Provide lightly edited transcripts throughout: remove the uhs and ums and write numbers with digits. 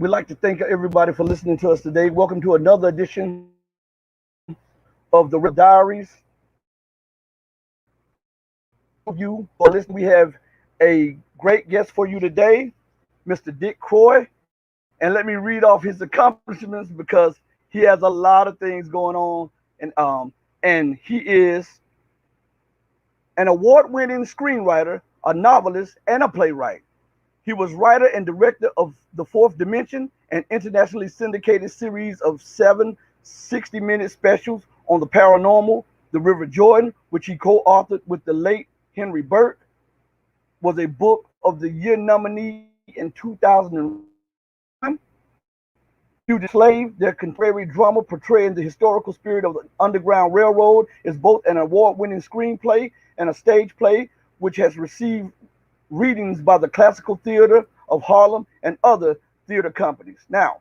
We'd like to thank everybody for listening to us today. Welcome to another edition of the Diaries. You for listening. We have a great guest for you today, Mr. Dick Croy. And let me read off his accomplishments because he has a lot of things going on. And he is an award-winning screenwriter, a novelist, and a playwright. He was writer and director of The Fourth Dimension, an internationally syndicated series of 7 60-minute specials on the paranormal. The River Jordan, which he co-authored with the late Henry Burke, was a Book of the Year nominee in 2001. Fugitive Slave, their contemporary drama portraying the historical spirit of the Underground Railroad, is both an award-winning screenplay and a stage play, which has received readings by the Classical Theater of Harlem and other theater companies. Now,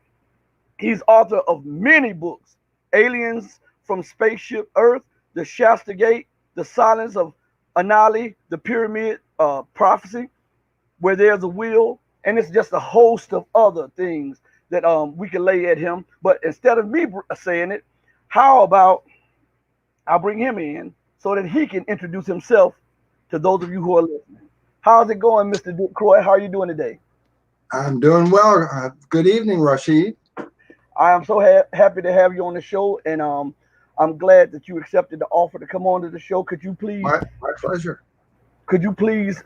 he's author of many books: Aliens from Spaceship Earth, The Shasta Gate, The Silence of Anali, The Pyramid Prophecy, Where There's a Will, and it's just a host of other things that we can lay at him. But instead of me saying it, how about I'll bring him in so that he can introduce himself to those of you who are listening. How's it going, Mr. Dick Croy? How are you doing today? I'm doing well. Good evening, Rashid. I am so happy to have you on the show, and I'm glad that you accepted the offer to come on to the show. Could you please? My pleasure. Could you please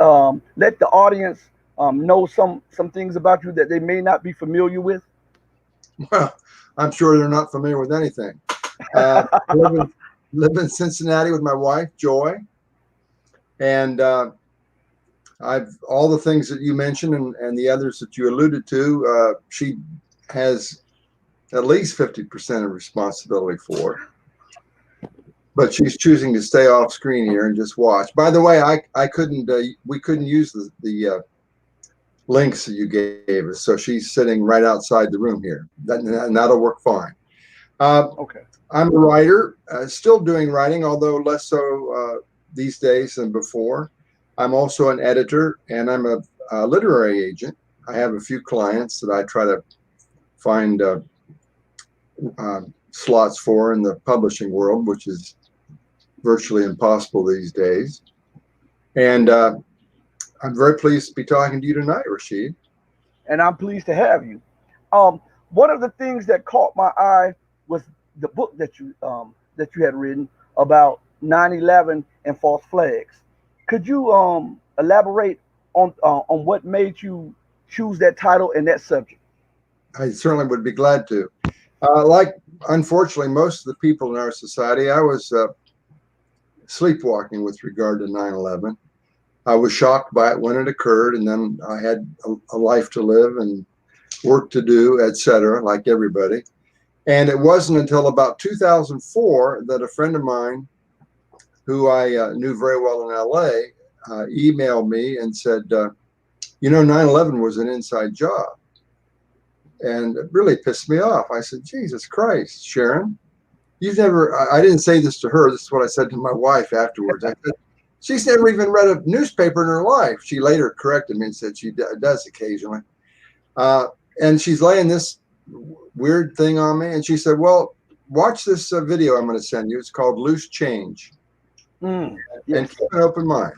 let the audience know some things about you that they may not be familiar with? Well, I'm sure they're not familiar with anything. Live in Cincinnati with my wife, Joy, and I've all the things that you mentioned and the others that you alluded to. She has at least 50% of responsibility for, but she's choosing to stay off screen here and just watch. By the way, I couldn't we couldn't use the links that you gave us, so she's sitting right outside the room here, and that'll work fine. Okay. I'm a writer, still doing writing, although less so these days than before. I'm also an editor, and I'm a literary agent. I have a few clients that I try to find slots for in the publishing world, which is virtually impossible these days. And I'm very pleased to be talking to you tonight, Rashid. And I'm pleased to have you. One of the things that caught my eye was the book that you had written about 9/11 and false flags. Could you elaborate on what made you choose that title and that subject? I certainly would be glad to. Like, unfortunately, most of the people in our society, I was sleepwalking with regard to 9/11. I was shocked by it when it occurred, and then I had a life to live and work to do, etc., like everybody. And it wasn't until about 2004 that a friend of mine, who I knew very well in LA, emailed me and said, 9/11 was an inside job. And it really pissed me off. I said, Jesus Christ, Sharon, you've never, I didn't say this to her. This is what I said to my wife afterwards. I said, she's never even read a newspaper in her life. She later corrected me and said she does occasionally. And she's laying this weird thing on me. And she said, well, watch this video I'm going to send you. It's called Loose Change. Yes. And keep an open mind.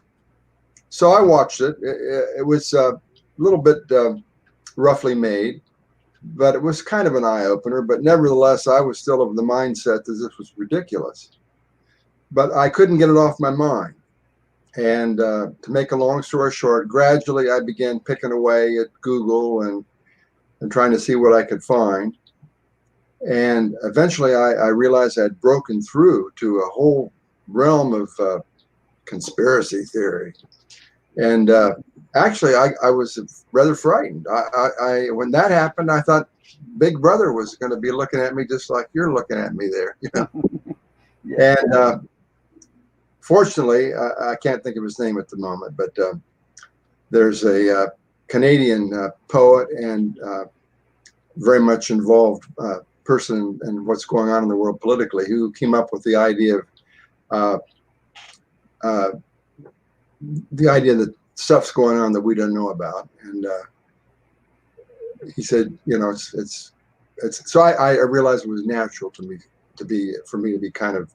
So I watched it. It was a little bit roughly made, but it was kind of an eye-opener. But nevertheless, I was still of the mindset that this was ridiculous. But I couldn't get it off my mind. And to make a long story short, gradually I began picking away at Google and trying to see what I could find. And eventually I realized I'd broken through to a whole realm of conspiracy theory. And actually, I was rather frightened. I when that happened, I thought Big Brother was going to be looking at me just like you're looking at me there. Yeah. And fortunately, I can't think of his name at the moment, but there's a Canadian poet and very much involved person in what's going on in the world politically, who came up with the idea that stuff's going on that we don't know about. And he said, you know, it's so I realized it was natural to me for me to be kind of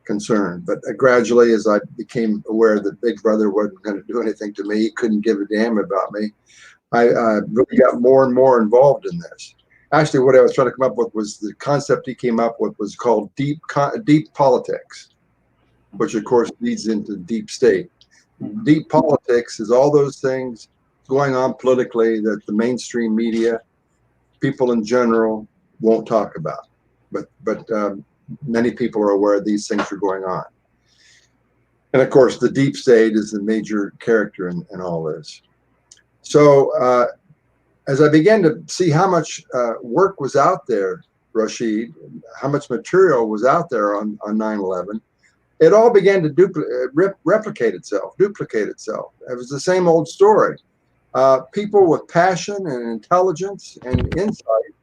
concerned. But gradually, as I became aware that Big Brother wasn't going to do anything to me, he couldn't give a damn about me, I really got more and more involved in this. Actually, what I was trying to come up with was the concept he came up with was called deep politics, which of course leads into deep state. Deep politics is all those things going on politically that the mainstream media, people in general, won't talk about. But many people are aware these things are going on. And of course, the deep state is the major character in all this. So as I began to see how much work was out there, Rashid, how much material was out there on 9/11, it all began to replicate itself, duplicate itself. It was the same old story. People with passion and intelligence and insight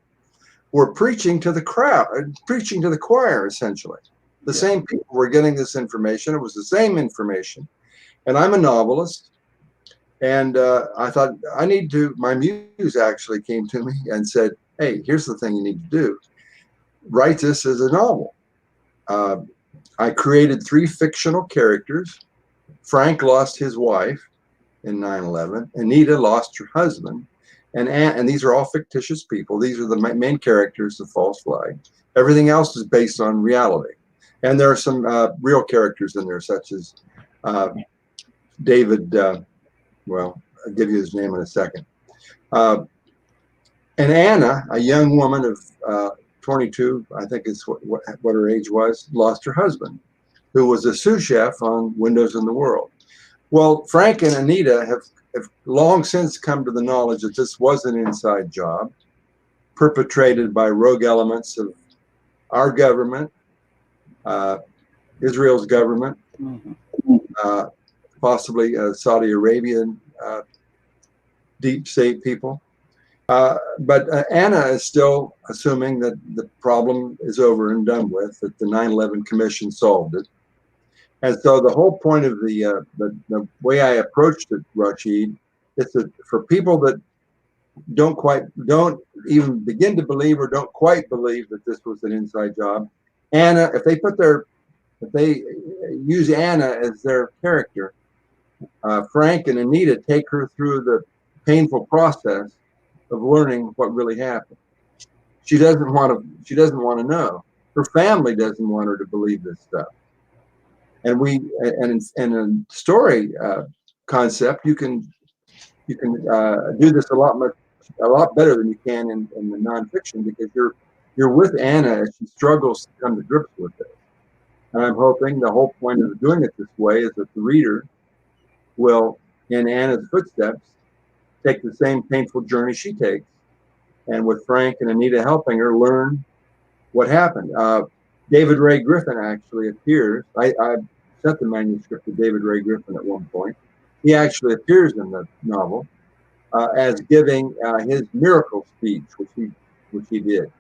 were preaching to the crowd, preaching to the choir, essentially. The same people were getting this information. It was the same information. And I'm a novelist. And I thought, my muse actually came to me and said, hey, here's the thing you need to do. Write this as a novel. I created 3 fictional characters. Frank lost his wife in 9/11. Anita lost her husband. And these are all fictitious people. These are the main characters of False Flag. Everything else is based on reality. And there are some real characters in there, such as David, well, I'll give you his name in a second. And Anna, a young woman of 22, I think is what her age was, lost her husband, who was a sous chef on Windows in the World. Well, Frank and Anita have long since come to the knowledge that this was an inside job perpetrated by rogue elements of our government, Israel's government, possibly Saudi Arabian deep state people. But Anna is still assuming that the problem is over and done with, that the 9/11 Commission solved it. And so the whole point of the way I approached it, Rashid, is that for people that don't even begin to believe or don't quite believe that this was an inside job, Anna, if they use Anna as their character, Frank and Anita take her through the painful process of learning what really happened. She doesn't want to know. Her family doesn't want her to believe this stuff. And in a story concept, you can do this a lot better than you can in the nonfiction, because you're with Anna as she struggles to come to grips with it. And I'm hoping the whole point of doing it this way is that the reader will, in Anna's footsteps, take the same painful journey she takes, and with Frank and Anita helping her learn what happened. David Ray Griffin actually appears. I sent the manuscript to David Ray Griffin at one point. He actually appears in the novel as giving his miracle speech, which he did.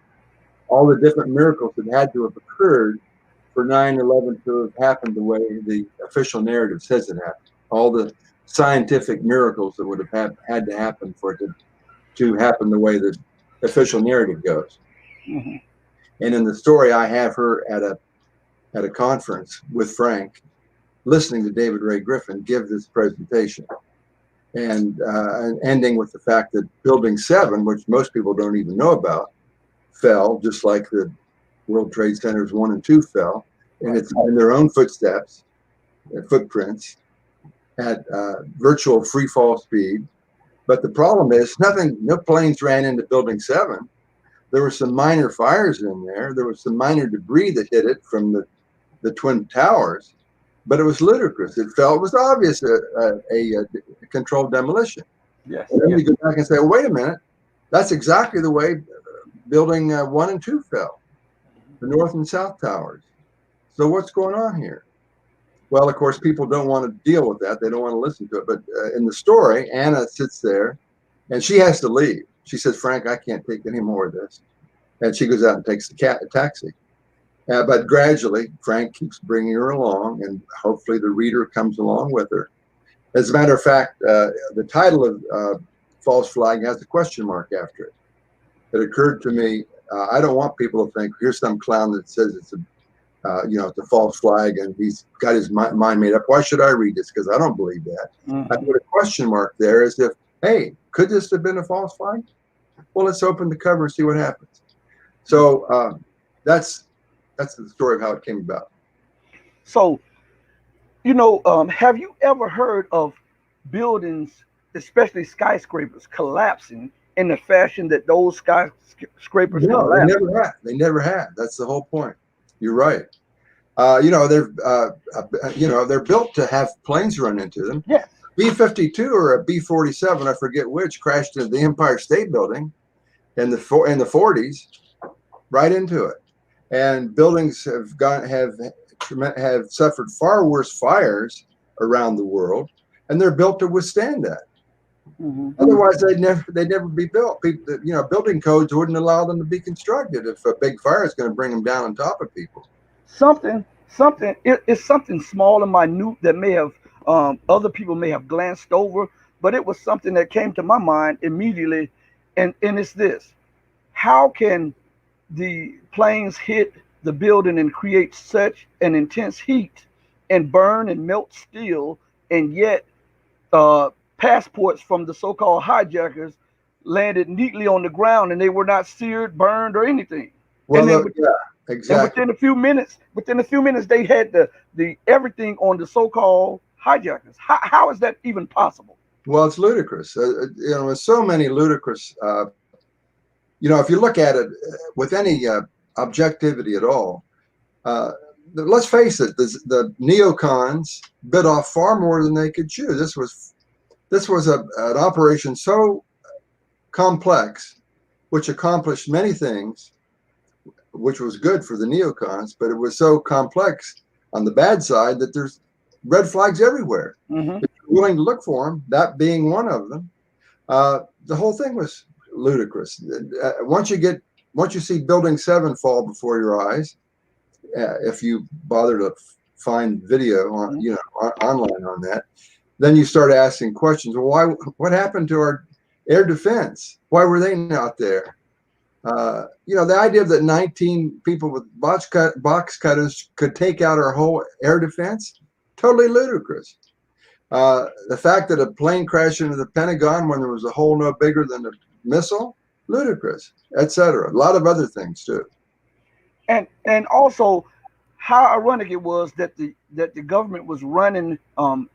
All the different miracles that had to have occurred for 9/11 to have happened the way the official narrative says it happened. All the scientific miracles that would have had to happen for it to happen the way the official narrative goes. Mm-hmm. And in the story, I have her at a conference with Frank, listening to David Ray Griffin give this presentation, and ending with the fact that Building 7, which most people don't even know about, fell just like the World Trade Centers 1 and 2 fell, and it's in their own footsteps, footprints, at virtual free fall speed. But the problem is no planes ran into Building 7. There were some minor fires in there. There was some minor debris that hit it from the Twin Towers, but it was ludicrous. It was obvious a controlled demolition. Yes. And then you go back and say, well, wait a minute, that's exactly the way Building 1 and 2 fell, the North and South Towers. So what's going on here? Well, of course, people don't want to deal with that. They don't want to listen to it. But in the story, Anna sits there, and she has to leave. She says, Frank, I can't take any more of this. And she goes out and takes a taxi. But gradually, Frank keeps bringing her along, and hopefully the reader comes along with her. As a matter of fact, the title of false flag has a question mark after it. It occurred to me, I don't want people to think here's some clown that says it's a it's a false flag and he's got his mind made up. Why should I read this? Because I don't believe that. I put a question mark there as if, hey, could this have been a false flag? Well, let's open the cover and see what happens. So that's the story of how it came about. So, have you ever heard of buildings, especially skyscrapers, collapsing in the fashion that those skyscrapers No, collapse? They never have. That's the whole point. You're right. They're built to have planes run into them. Yes. B-52 or a B-47, I forget which, crashed into the Empire State Building in the 40s, right into it. And buildings have suffered far worse fires around the world, and they're built to withstand that. Otherwise, they'd never be built. People, building codes wouldn't allow them to be constructed if a big fire is going to bring them down on top of people. It's something small and minute that may have other people may have glanced over, but it was something that came to my mind immediately, and it's this: how can the planes hit the building and create such an intense heat and burn and melt steel, and yet passports from the so-called hijackers landed neatly on the ground and they were not seared, burned, or anything? Well, yeah, exactly. And within a few minutes, they had the everything on the so-called hijackers. How is that even possible? Well, it's ludicrous. With so many ludicrous. If you look at it with any objectivity at all, let's face it, the neocons bit off far more than they could chew. This was an operation so complex, which accomplished many things, which was good for the neocons, but it was so complex on the bad side that there's red flags everywhere. If you're willing to look for them, that being one of them, the whole thing was ludicrous. Once you see Building 7 fall before your eyes, if you bother to find video on online on that, then you start asking questions. Well, what happened to our air defense? Why were they not there? The idea that 19 people with box cutters could take out our whole air defense, totally ludicrous. The fact that a plane crashed into the Pentagon when there was a hole no bigger than a missile, ludicrous, etc. A lot of other things too. And also, how ironic it was that the government was running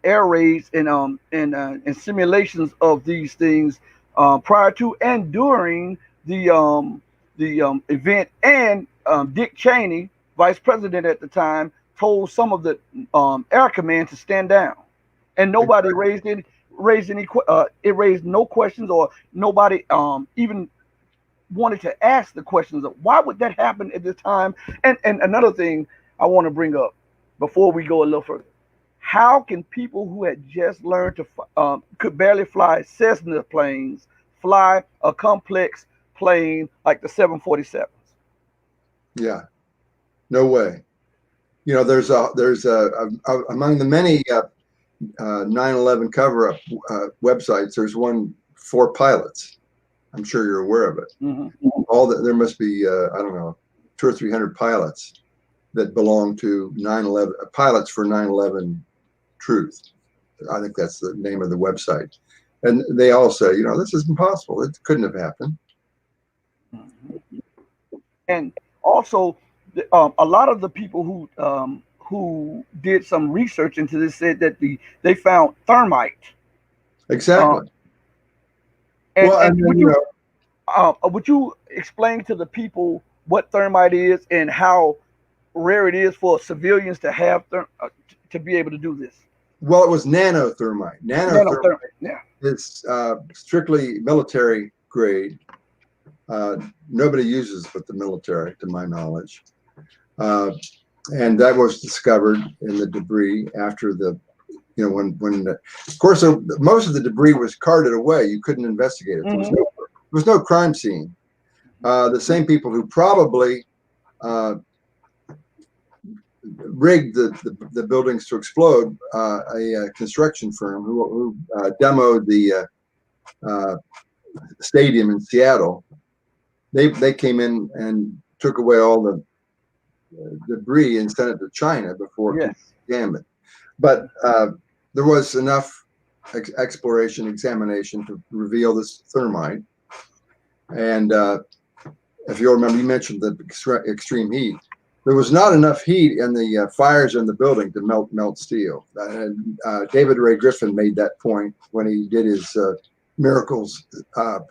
air raids and simulations of these things prior to and during the event, and Dick Cheney, vice president at the time, told some of the air command to stand down, and nobody raised no questions, or nobody even wanted to ask the questions of why would that happen at this time. And another thing I want to bring up before we go a little further: how can people who had just learned to could barely fly Cessna planes fly a complex plane like the 747s? Yeah, no way. There's among the many 9/11 cover-up websites, there's one for pilots. I'm sure you're aware of it. There must be I don't know, 200 or 300 pilots that belong to 9/11 pilots for 9/11 Truth. I think that's the name of the website, and they all say, this is impossible. It couldn't have happened. And also, a lot of the people who did some research into this said that they found thermite. Exactly. Would you explain to the people what thermite is and how rare it is for civilians to have to be able to do this? Well, it was nanothermite. Nanothermite is strictly military grade. Nobody uses but the military, to my knowledge. And that was discovered in the debris after of course, most of the debris was carted away. You couldn't investigate it. There was no crime scene. The same people who probably rigged the buildings to explode, a construction firm who demoed uh, stadium in Seattle, they came in and took away all the debris and sent it to China before Yes. it. But there was enough examination to reveal this thermite. And if you'll remember, you mentioned the extreme heat. There was not enough heat in the fires in the building to melt steel. David Ray Griffin made that point when he did his miracles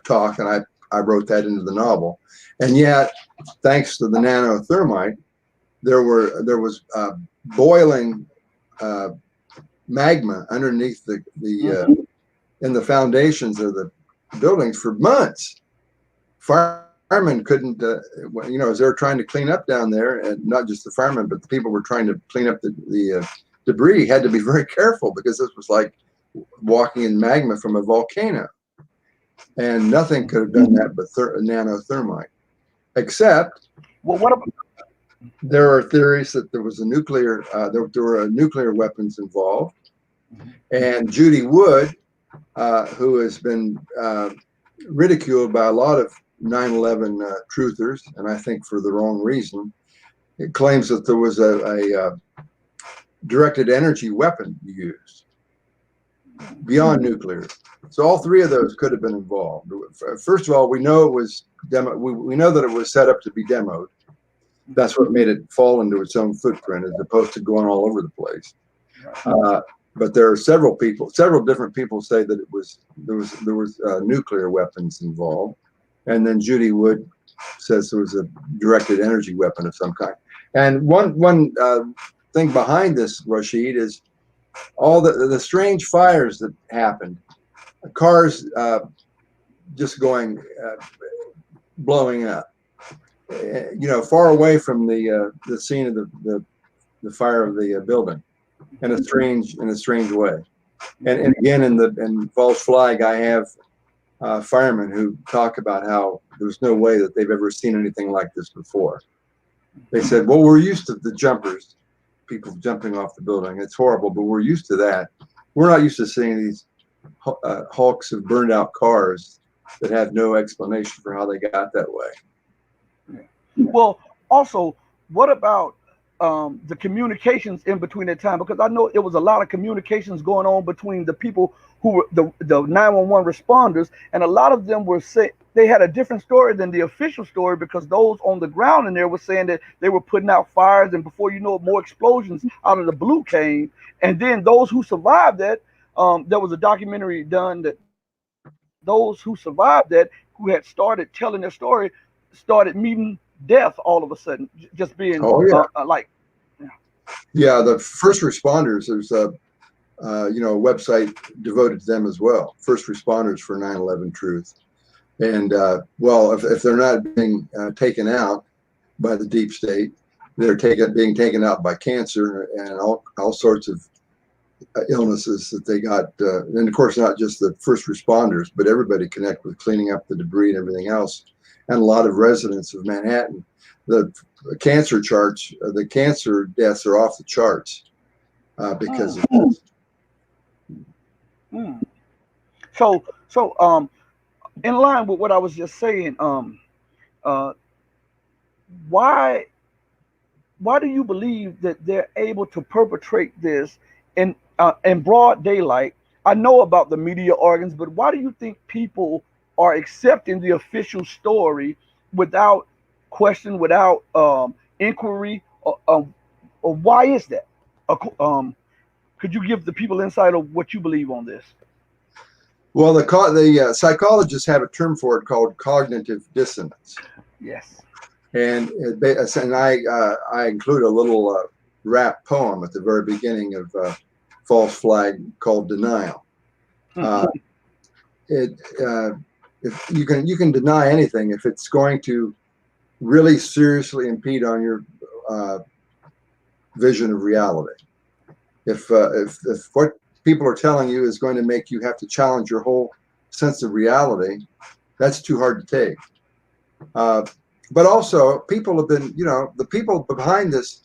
talk, and I wrote that into the novel. And yet, thanks to the nanothermite, there was boiling magma underneath the in the foundations of the buildings for months. Firemen couldn't, as they were trying to clean up down there, and not just the firemen, but the people were trying to clean up the debris, had to be very careful, because this was like walking in magma from a volcano, and nothing could have done that but nanothermite. Except, well, what about? There are theories that there was a nuclear, there were nuclear weapons involved, and Judy Wood, who has been ridiculed by a lot of 9/11 truthers, and I think for the wrong reason, it claims that there was a directed energy weapon used beyond nuclear. So all three of those could have been involved. First of all, we know it was we know that it was set up to be demoed. That's what made it fall into its own footprint, as opposed to going all over the place. But there are several different people say that there was nuclear weapons involved, and then Judy Wood says there was a directed energy weapon of some kind. And one thing behind this, Rashid, is all the strange fires that happened, cars just going blowing up. Far away from the scene of the fire of the building, in a strange way. And again, in False Flag, I have firemen who talk about how there's no way that they've ever seen anything like this before. They said, "Well, we're used to the jumpers, people jumping off the building. It's horrible, but we're used to that. We're not used to seeing these hulks of burned out cars that have no explanation for how they got that way." Well, also, what about the communications in between that time? Because I know it was a lot of communications going on between the people who were the 911 responders, and a lot of them were saying they had a different story than the official story, because those on the ground in there were saying that they were putting out fires, and before you know it, more explosions out of the blue came. And then those who survived that, there was a documentary done that those who survived that, who had started telling their story, started meeting death all of a sudden, just being the first responders. There's a website devoted to them as well. First responders for 9/11 Truth, and if they're not being taken out by the deep state, they're being taken out by cancer and all sorts of illnesses that they got. And of course, not just the first responders, but everybody connected with cleaning up the debris and everything else. And a lot of residents of Manhattan, the cancer charts, the cancer deaths are off the charts because of this. So, in line with what I was just saying, why do you believe that they're able to perpetrate this in broad daylight? I know about the media organs, but why do you think people are accepting the official story without question, without inquiry? Or why is that? Could you give the people insight of what you believe on this? Well, the psychologists have a term for it called cognitive dissonance. Yes. And I include a little rap poem at the very beginning of False Flag called "Denial." If you can deny anything if it's going to really seriously impede on your vision of reality. If what people are telling you is going to make you have to challenge your whole sense of reality, that's too hard to take. But also, people have been, the people behind this,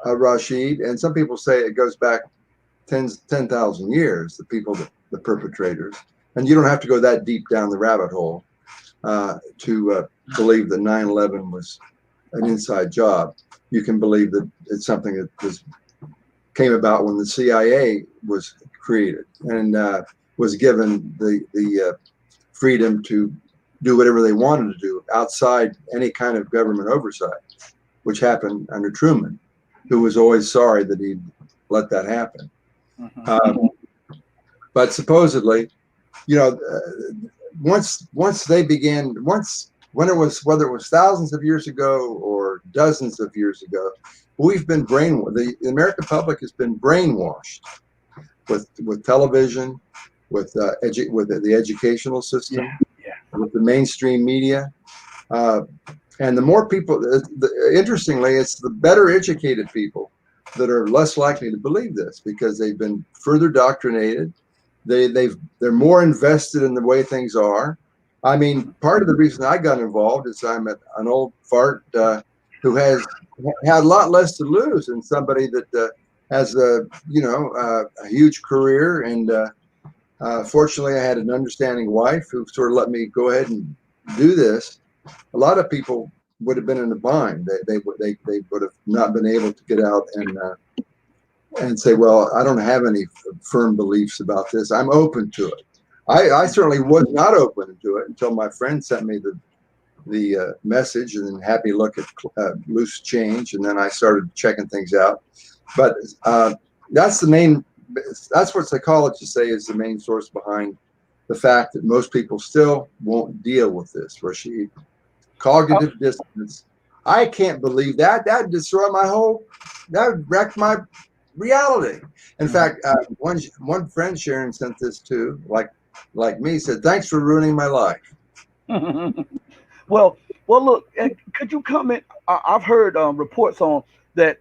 Rashid, and some people say it goes back 10,000 years, the perpetrators. and you don't have to go that deep down the rabbit hole to believe that 9/11 was an inside job. You can believe that it's something that came about when the CIA was created and was given the freedom to do whatever they wanted to do outside any kind of government oversight, which happened under Truman, who was always sorry that he'd let that happen. But supposedly, you know, once they began, when it was, whether it was thousands of years ago or dozens of years ago, we've been brainwashed. The American public has been brainwashed with television, with the educational system, with the mainstream media, and the more people. Interestingly, it's the better educated people that are less likely to believe this because they've been further indoctrinated. They're more invested in the way things are. I mean, part of the reason I got involved is I'm an old fart who has had a lot less to lose than somebody that has a huge career. And fortunately, I had an understanding wife who sort of let me go ahead and do this. A lot of people would have been in a bind. They would have not been able to get out and say, well, I don't have any firm beliefs about this. I'm open to it. I certainly was not open to it until my friend sent me the message and then had me look at loose change, and then I started checking things out. But that's what psychologists say is the main source behind the fact that most people still won't deal with this, Rashid. Cognitive dissonance. I can't believe that. That'd destroy that would wreck my reality. In fact, one friend Sharon sent this to, like me, said, thanks for ruining my life. Well, look, could you comment? I've heard reports on that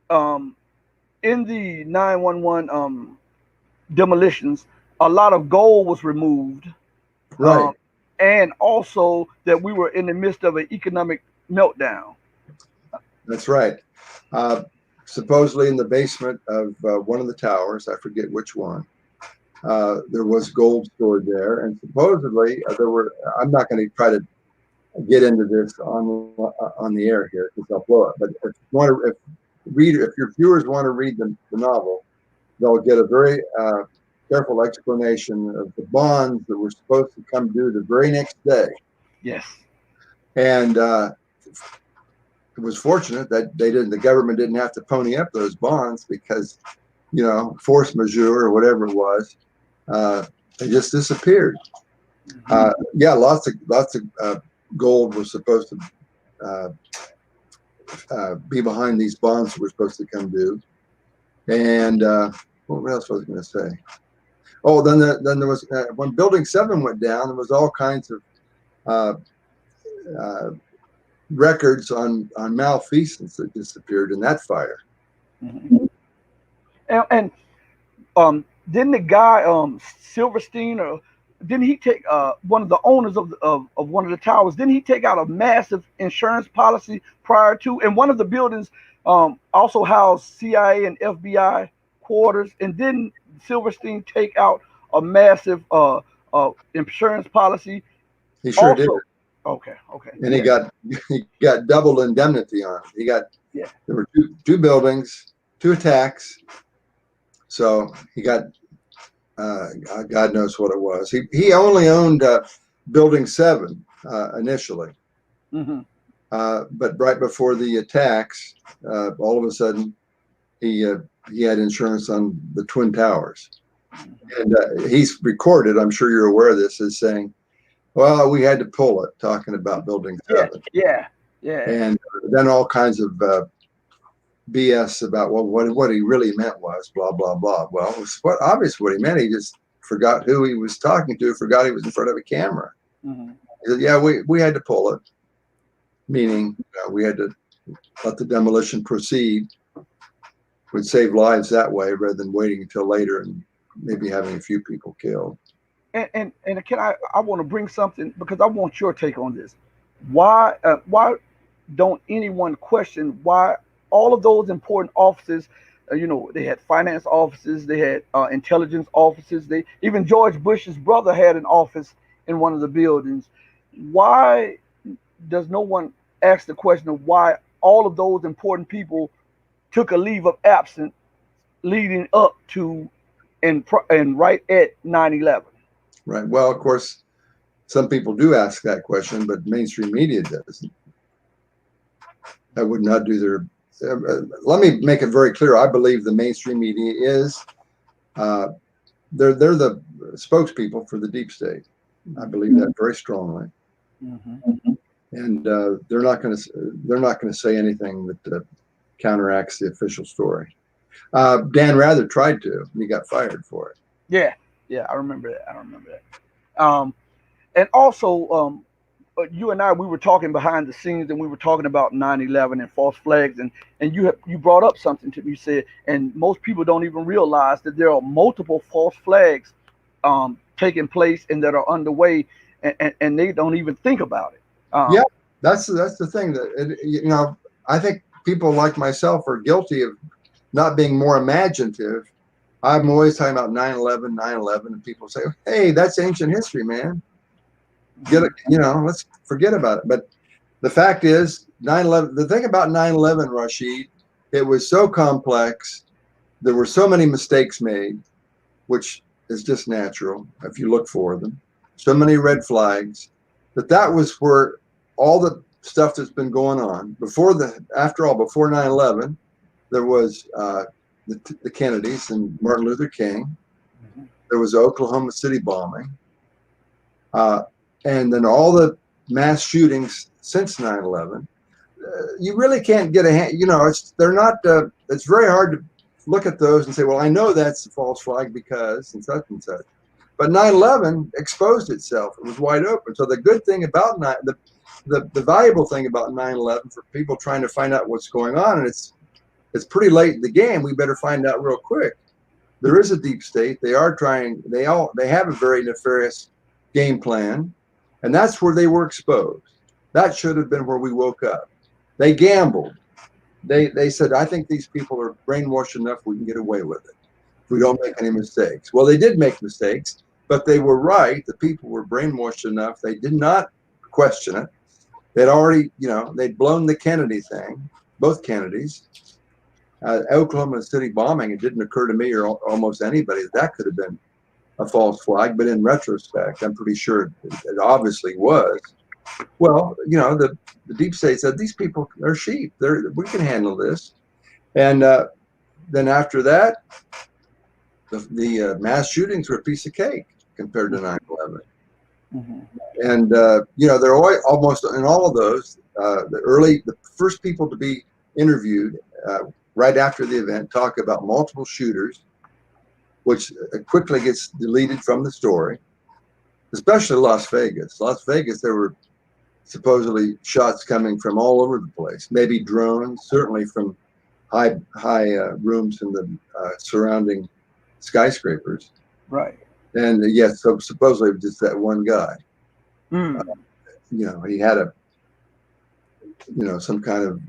in the 9/11 demolitions, a lot of gold was removed. Right. And also that we were in the midst of an economic meltdown. That's right. Supposedly in the basement of one of the towers, I forget which one, there was gold stored there, and supposedly there were. I'm not going to try to get into this on the air here because I'll blow it. But if your viewers want to read the novel, they'll get a very careful explanation of the bonds that were supposed to come due the very next day. Yes. And it was fortunate that the government didn't have to pony up those bonds because, force majeure or whatever it was, they just disappeared. Lots of gold was supposed to be behind these bonds that were supposed to come due. And what else was I going to say? Oh, then there was when Building 7 went down, there was all kinds of records on malfeasance that disappeared in that fire. Mm-hmm. And didn't the guy Silverstein, or didn't he take one of the owners of one of the towers? Didn't he take out a massive insurance policy prior to? And one of the buildings also housed CIA and FBI quarters. And didn't Silverstein take out a massive insurance policy? He sure did. Okay. And he got double indemnity on it. There were two buildings, 2 attacks. So he got God knows what it was. He only owned Building 7 initially. Mm-hmm. But right before the attacks, all of a sudden he had insurance on the Twin Towers. And he's recorded, I'm sure you're aware of this, as saying, well, we had to pull it, talking about Building 7. Yeah. And then all kinds of BS about, well, what he really meant was blah, blah, blah. Well, it was obviously what he meant. He just forgot who he was talking to, forgot he was in front of a camera. Mm-hmm. He said, yeah, we had to pull it, meaning we had to let the demolition proceed. Would save lives that way rather than waiting until later and maybe having a few people killed. And can I want to bring something, because I want your take on this. Why don't anyone question why all of those important offices They had finance offices, they had intelligence offices. They even George Bush's brother had an office in one of the buildings. Why does no one ask the question of why all of those important people took a leave of absence leading up to and right at 9/11? Right. Well, of course, some people do ask that question, but mainstream media doesn't. That would not do their. Let me make it very clear. I believe the mainstream media is they're the spokespeople for the deep state. I believe that very strongly, and they're not going to say anything that counteracts the official story. Dan Rather tried to, and he got fired for it. Yeah, I remember that. And also, you and I, we were talking behind the scenes, and we were talking about 9/11 and false flags, and you brought up something to me. You said, and most people don't even realize that there are multiple false flags taking place and that are underway, and they don't even think about it. Yeah, that's the thing that I think people like myself are guilty of not being more imaginative. I'm always talking about 9/11, 9/11, and people say, "Hey, that's ancient history, man. Get it, let's forget about it." But the fact is, 9/11. The thing about 9/11, Rashid, it was so complex. There were so many mistakes made, which is just natural if you look for them. So many red flags that was where all the stuff that's been going on before 9/11, there was the Kennedys and Martin Luther King. There was the Oklahoma City bombing. And then all the mass shootings since 9/11. You really can't get they're not, it's very hard to look at those and say, well, I know that's a false flag because and such and such. But 9/11 exposed itself. It was wide open. So the good thing about the valuable thing about 9/11 for people trying to find out what's going on, and it's pretty late in the game. We better find out real quick. There is a deep state. They are trying. They have a very nefarious game plan, and that's where they were exposed. That should have been where we woke up. They gambled. They said, I think these people are brainwashed enough we can get away with it if we don't make any mistakes. Well, they did make mistakes, but they were right. The people were brainwashed enough. They did not question it. They'd already, they'd blown the Kennedy thing, both Kennedys. Oklahoma City bombing, it didn't occur to me or almost anybody that could have been a false flag. But in retrospect, I'm pretty sure it obviously was. Well, the deep state said, these people are sheep. We can handle this. And then after that, the mass shootings were a piece of cake compared to 9/11. And, they're almost in all of those, the first people to be interviewed right after the event talk about multiple shooters, which quickly gets deleted from the story, especially Las Vegas. Las Vegas, there were supposedly shots coming from all over the place, maybe drones, certainly from high rooms in the surrounding skyscrapers. Right. And yes, so supposedly it was just that one guy. He had some kind of,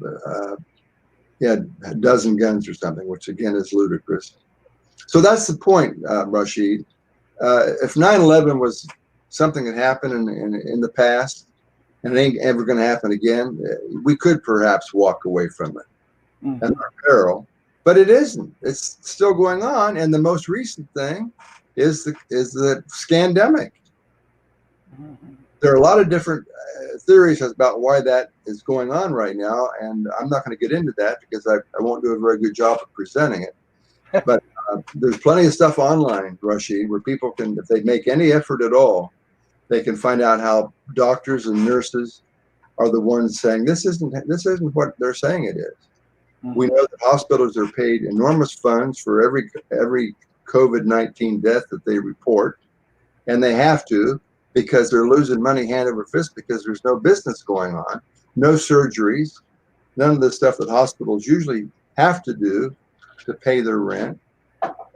he had a dozen guns or something, which again is ludicrous. So that's the point, Rashid. If 9/11 was something that happened in the past and it ain't ever going to happen again, we could perhaps walk away from it at our peril. But it isn't. It's still going on. And the most recent thing is the scandemic. There are a lot of different theories about why that is going on right now, and I'm not going to get into that because I won't do a very good job of presenting it. But there's plenty of stuff online, Rashid, where people can, if they make any effort at all, they can find out how doctors and nurses are the ones saying this isn't what they're saying it is. We know that hospitals are paid enormous funds for every COVID-19 death that they report, and they have to, because they're losing money hand over fist because there's no business going on, no surgeries, none of the stuff that hospitals usually have to do to pay their rent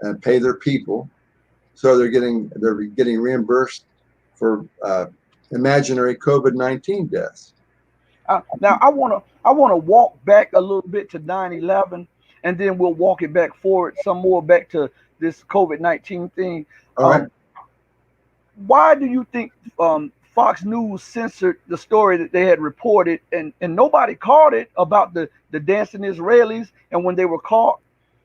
and pay their people. So they're getting reimbursed for imaginary COVID-19 deaths. Now I want to walk back a little bit to 9/11 and then we'll walk it back forward some more back to this COVID-19 thing. All right. Why do you think Fox News censored the story that they had reported, and nobody caught it about the dancing Israelis? And when they were caught,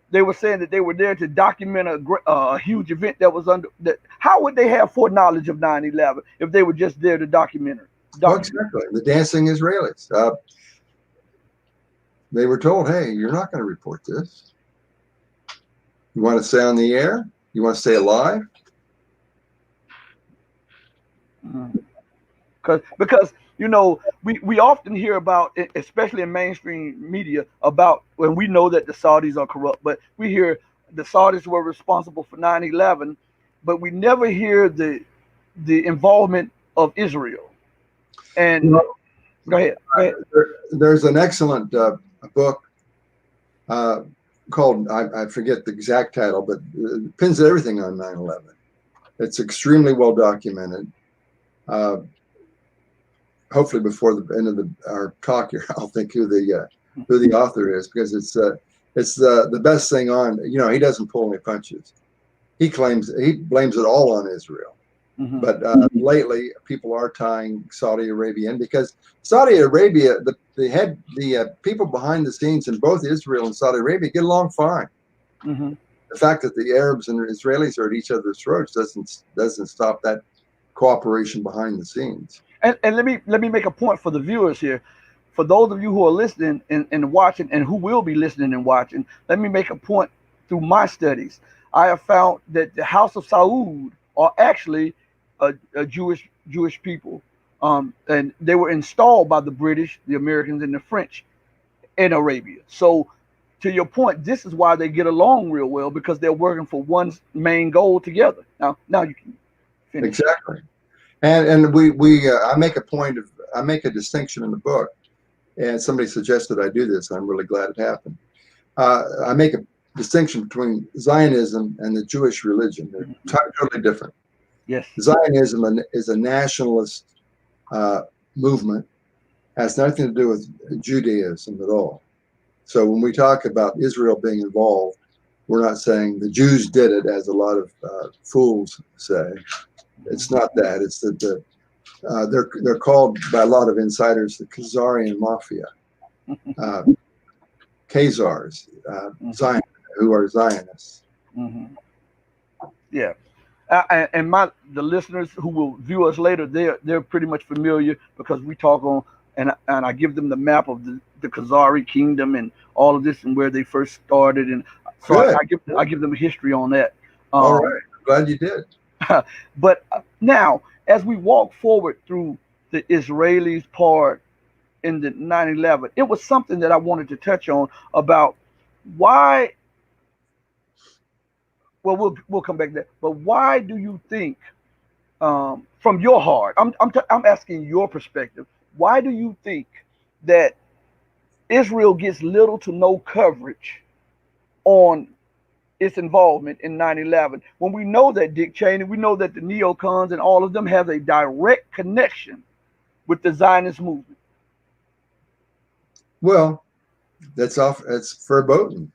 they were saying that they were there to document a huge event that was under that. How would they have foreknowledge of 9/11 if they were just there to document it? Well, exactly. The dancing Israelis. They were told, hey, you're not going to report this. You want to stay on the air? You want to stay alive? Because you know, we often hear about, especially in mainstream media, about when we know that the Saudis are corrupt, but we hear the Saudis were responsible for 9/11, but we never hear the involvement of Israel. And go ahead. There's an excellent book called, I forget the exact title, but it pins everything on 9/11. It's extremely well documented. Hopefully before the end of our talk here, I'll think who the author is, because it's the best thing on. You know, he doesn't pull any punches. He blames it all on Israel. Mm-hmm. But lately, people are tying Saudi Arabia in, because Saudi Arabia, the people behind the scenes in both Israel and Saudi Arabia get along fine. Mm-hmm. The fact that the Arabs and the Israelis are at each other's throats doesn't stop that cooperation behind the scenes. And let me make a point for the viewers here. For those of you who are listening and watching, and who will be listening and watching, let me make a point. Through my studies, I have found that the House of Saud are actually a Jewish people, and they were installed by the British, the Americans, and the French in Arabia. So, to your point, this is why they get along real well, because they're working for one main goal together. Now you can finish. Exactly. And I make a distinction in the book, and somebody suggested I do this, and I'm really glad it happened. I make a distinction between Zionism and the Jewish religion. They're totally different. Yes. Zionism is a nationalist movement, has nothing to do with Judaism at all. So when we talk about Israel being involved, we're not saying the Jews did it, as a lot of fools say. It's not that. It's that they're called by a lot of insiders the Khazarian Mafia, Khazars, Zion, who are Zionists. Mm-hmm. Yeah, and the listeners who will view us later, they're pretty much familiar, because we talk on, and I give them the map of the Khazari kingdom and all of this and where they first started, and so I give them a history on that. All right, I'm glad you did. But now, as we walk forward through the Israelis part in the 9/11, it was something that I wanted to touch on about why. Well, we'll come back to that. But why do you think, from your heart, I'm asking your perspective, why do you think that Israel gets little to no coverage on its involvement in 9/11, when we know that Dick Cheney, we know that the neocons and all of them have a direct connection with the Zionist movement? Well, that's verboten.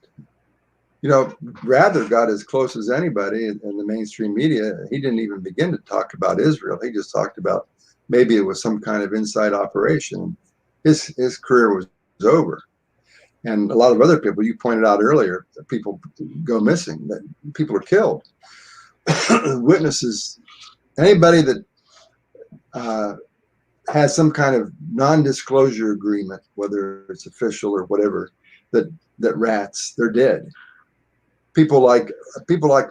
You know, Rather got as close as anybody in the mainstream media. He didn't even begin to talk about Israel. He just talked about maybe it was some kind of inside operation. His career was over. And a lot of other people, you pointed out earlier, that people go missing, that people are killed. Witnesses, anybody that has some kind of non-disclosure agreement, whether it's official or whatever, that rats, they're dead. People like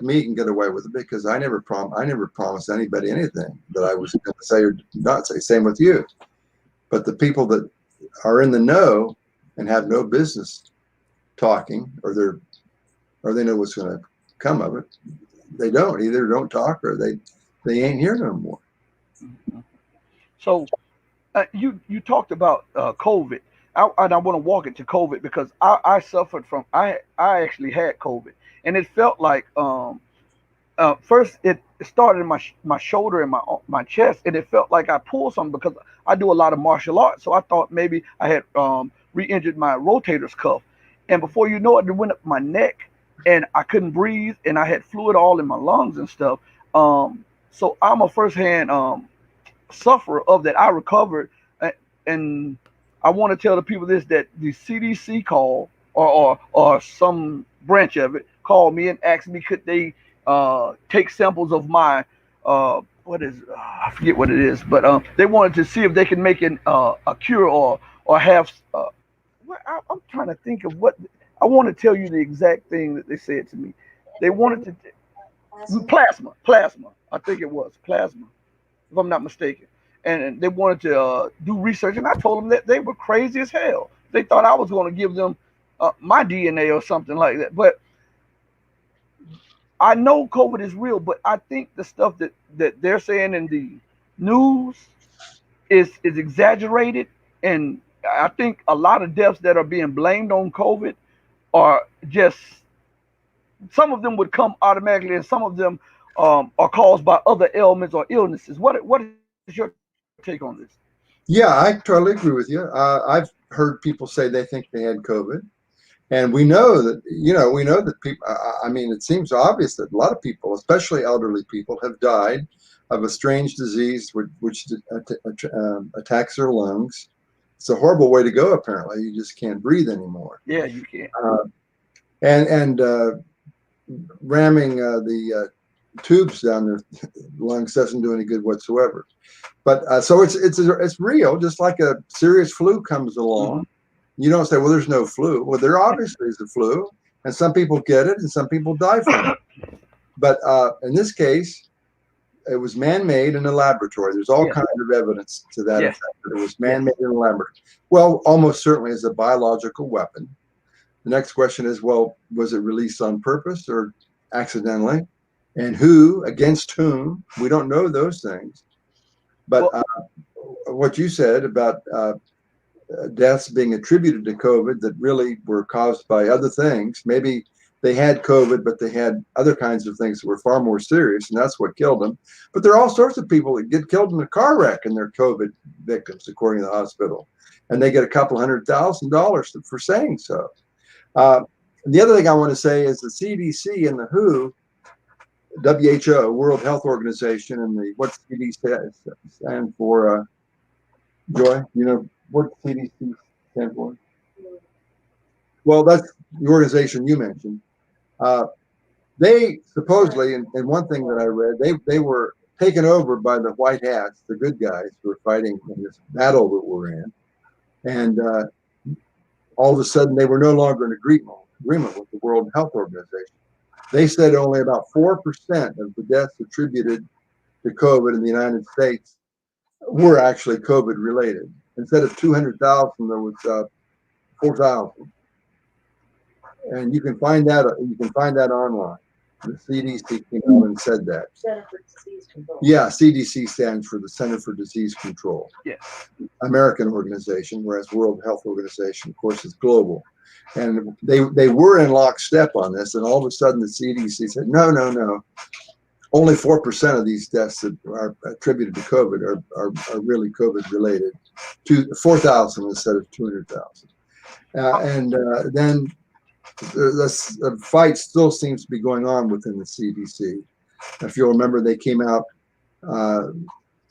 me can get away with it, because I never promised anybody anything that I was going to say or not say. Same with you. But the people that are in the know and have no business talking, or they know what's going to come of it, they either don't talk, or they ain't here no more. So you talked about COVID, and I want to walk into COVID, because I suffered from, I actually had COVID, and it felt like first it started in my shoulder and my chest, and it felt like I pulled something, because I do a lot of martial arts, so I thought maybe I had re-injured my rotator's cuff, and before you know it, it went up my neck, and I couldn't breathe, and I had fluid all in my lungs and stuff. So I'm a firsthand sufferer of that. I recovered, and I want to tell the people this, that the CDC called, or some branch of it called me and asked me could they take samples of my what is I forget what it is, but they wanted to see if they can make a cure, or have I'm trying to think of what I want to tell you the exact thing that they said to me. They wanted to plasma. I think it was plasma, if I'm not mistaken. And they wanted to do research, and I told them that they were crazy as hell. They thought I was going to give them my DNA or something like that. But I know COVID is real, but I think the stuff that they're saying in the news is exaggerated, and I think a lot of deaths that are being blamed on COVID are just, some of them would come automatically, and some of them are caused by other ailments or illnesses. What is your take on this? Yeah, I totally agree with you. I've heard people say they think they had COVID, and we know that, we know that people. I mean, it seems obvious that a lot of people, especially elderly people, have died of a strange disease which attacks their lungs. It's a horrible way to go. Apparently, you just can't breathe anymore. Yeah, you can. And ramming the tubes down their lungs doesn't do any good whatsoever. But so it's real. Just like a serious flu comes along, you don't say, "Well, there's no flu." Well, there obviously is a flu, and some people get it, and some people die from it. But in this case, it was man-made in a laboratory. There's all kinds of evidence to that effect. That it was man-made in a laboratory. Well, almost certainly is a biological weapon. The next question is, well, was it released on purpose or accidentally? And who, against whom? We don't know those things. But what you said about deaths being attributed to COVID that really were caused by other things, maybe they had COVID, but they had other kinds of things that were far more serious, and that's what killed them. But there are all sorts of people that get killed in a car wreck, and they're COVID victims, according to the hospital. And they get a couple $100,000 for saying so. The other thing I want to say is the CDC and the WHO, World Health Organization, and what's CDC stand for? Joy, what CDC stand for? Well, that's the organization you mentioned. They supposedly, and one thing that I read, they were taken over by the white hats, the good guys who are fighting in this battle that we're in, and all of a sudden they were no longer in agreement with the World Health Organization. They said only about 4% of the deaths attributed to COVID in the United States were actually COVID related. Instead of 200,000, there was 4,000, and you can find that online. The CDC came out and said that. Center for Disease Control. Yeah, CDC stands for the Center for Disease Control. Yes. American organization, whereas World Health Organization, of course, is global. And they were in lockstep on this, and all of a sudden the CDC said, no. Only 4% of these deaths that are attributed to COVID are really COVID related. 4,000 instead of 200,000. Then the fight still seems to be going on within the CDC. If you'll remember, they came out.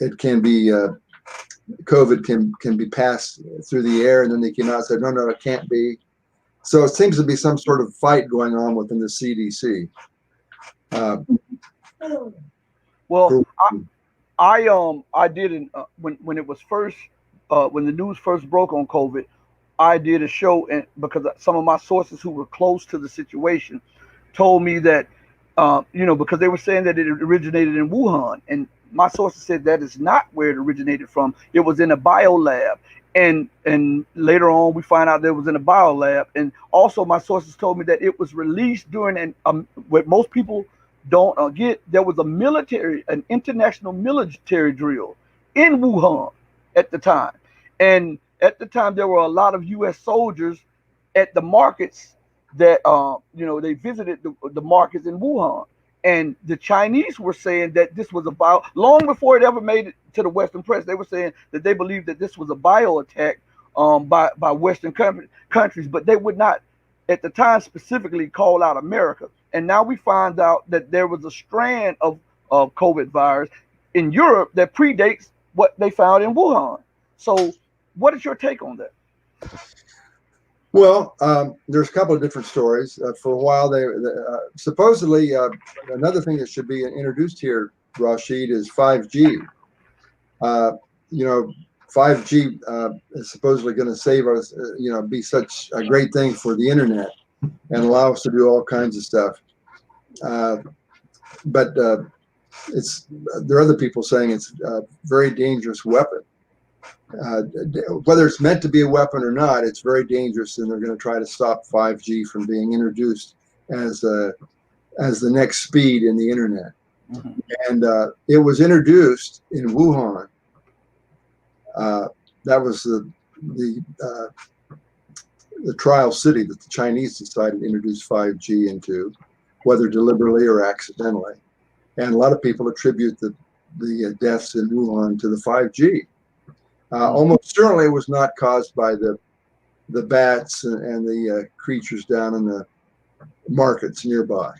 It can be COVID can be passed through the air, and then they came out and said, no, it can't be. So it seems to be some sort of fight going on within the CDC. Well, I did when it was first when the news first broke on COVID, I did a show, and because some of my sources who were close to the situation told me that because they were saying that it originated in Wuhan, and my sources said that is not where it originated from. It was in a bio lab, and later on we find out that it was in a bio lab, and also my sources told me that it was released during what most people don't get. There was an international military drill in Wuhan at the time, and at the time there were a lot of U.S. soldiers at the markets that they visited the markets in Wuhan, and the Chinese were saying that this was long before it ever made it to the Western press. They were saying that they believed that this was a bio attack by Western countries, but they would not at the time specifically called out America. And now we find out that there was a strand of COVID virus in Europe that predates what they found in Wuhan. So, what is your take on that? Well, there's a couple of different stories. For a while, they supposedly another thing that should be introduced here, Rashid, is 5G. You know, 5G is supposedly going to save us. You know, be such a great thing for the internet and allow us to do all kinds of stuff. But it's there are other people saying it's a very dangerous weapon. Whether it's meant to be a weapon or not, it's very dangerous, and they're going to try to stop 5G from being introduced as the next speed in the internet. Mm-hmm. And it was introduced in Wuhan. That was the trial city that the Chinese decided to introduce 5G into, whether deliberately or accidentally. And a lot of people attribute the deaths in Wuhan to the 5G. Almost certainly it was not caused by the bats and the creatures down in the markets nearby.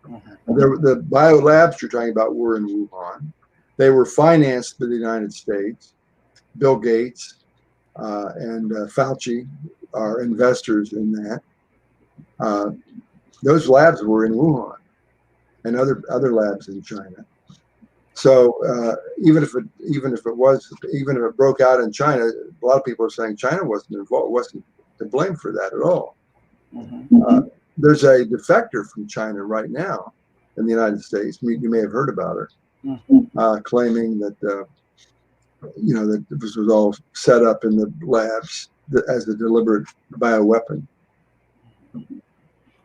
Mm-hmm. The biolabs you're talking about were in Wuhan. They were financed by the United States. Bill Gates and Fauci are investors in that. Those labs were in Wuhan and other labs in China. So even if it broke out in China, a lot of people are saying China wasn't to blame for that at all. Mm-hmm. There's a defector from China right now in the United States. You may have heard about her, mm-hmm. Claiming that that this was all set up in the labs as a deliberate bioweapon.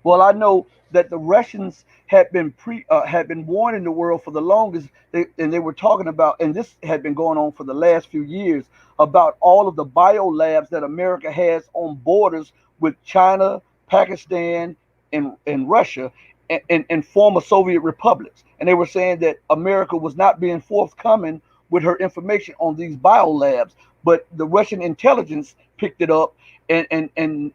Well, I know that the Russians had been warning the world for the longest, and they were talking about, and this had been going on for the last few years, about all of the biolabs that America has on borders with China, Pakistan, and Russia, and former Soviet republics. And they were saying that America was not being forthcoming with her information on these biolabs, but the Russian intelligence picked it up, and in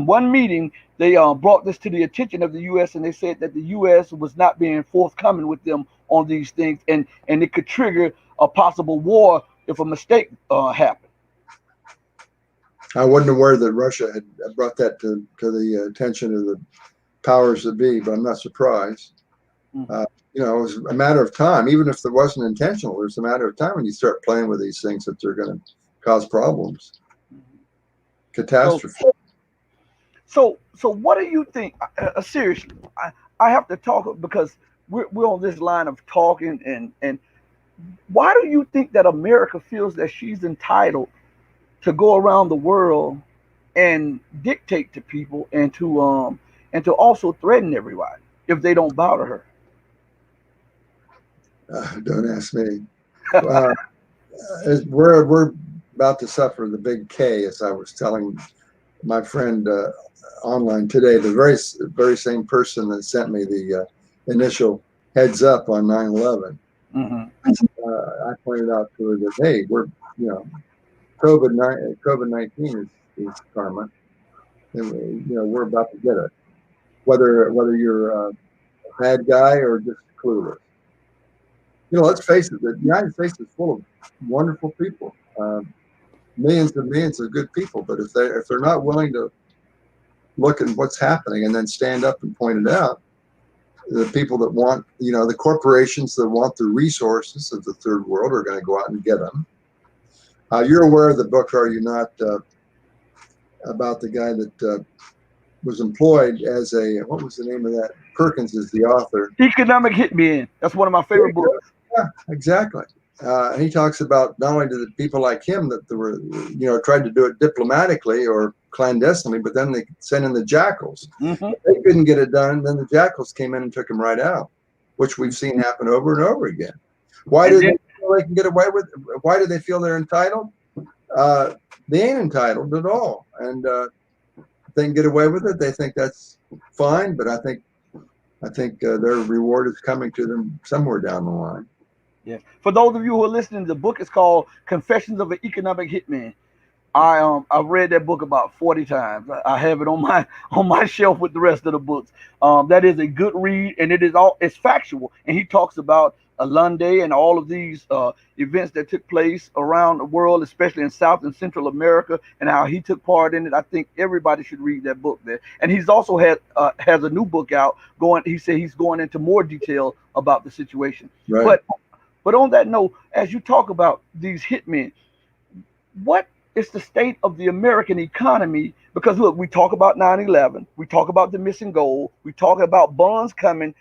one meeting they brought this to the attention of the U.S. and they said that the U.S. was not being forthcoming with them on these things, and it could trigger a possible war if a mistake happened. I wasn't aware that Russia had brought that to the attention of the powers that be, but I'm not surprised. Mm-hmm. It was a matter of time. Even if it wasn't intentional, it's a matter of time when you start playing with these things that they're going to cause problems, catastrophe. So what do you think? Seriously, I have to talk because we're on this line of talking, and why do you think that America feels that she's entitled to go around the world and dictate to people and to also threaten everybody if they don't bow to her? Don't ask me. We're about to suffer the big K, as I was telling my friend online today. The very same person that sent me the initial heads up on 9/11. Mm-hmm. I pointed out to her that, hey, we're COVID-19 is karma, and we're about to get it. Whether you're a bad guy or just clueless. Let's face it, the United States is full of wonderful people, millions and millions of good people. But if they're not willing to look at what's happening and then stand up and point it out, the people that want, the corporations that want the resources of the third world are going to go out and get them. You're aware of the book, are you not, about the guy that was employed as what was the name of that? Perkins is the author. Economic Hitman. That's one of my favorite books. Yeah, exactly. And he talks about not only the people like him that were, tried to do it diplomatically or clandestinely, but then they sent in the jackals. Mm-hmm. They couldn't get it done. Then the jackals came in and took him right out, which we've seen happen over and over again. Why do they feel they can get away with it? Why do they feel they're entitled? They ain't entitled at all. And if they can get away with it, they think that's fine. But I think their reward is coming to them somewhere down the line. Yeah. For those of you who are listening, the book is called Confessions of an Economic Hitman. I've read that book about 40 times. I have it on my shelf with the rest of the books. That is a good read, and it's factual. And he talks about Alunde and all of these events that took place around the world, especially in South and Central America, and how he took part in it. I think everybody should read that book there. And he's also has a new book out going. He said he's going into more detail about the situation. Right. But on that note, as you talk about these hitmen, what is the state of the American economy? Because look, we talk about 9/11, we talk about the missing gold, we talk about bonds coming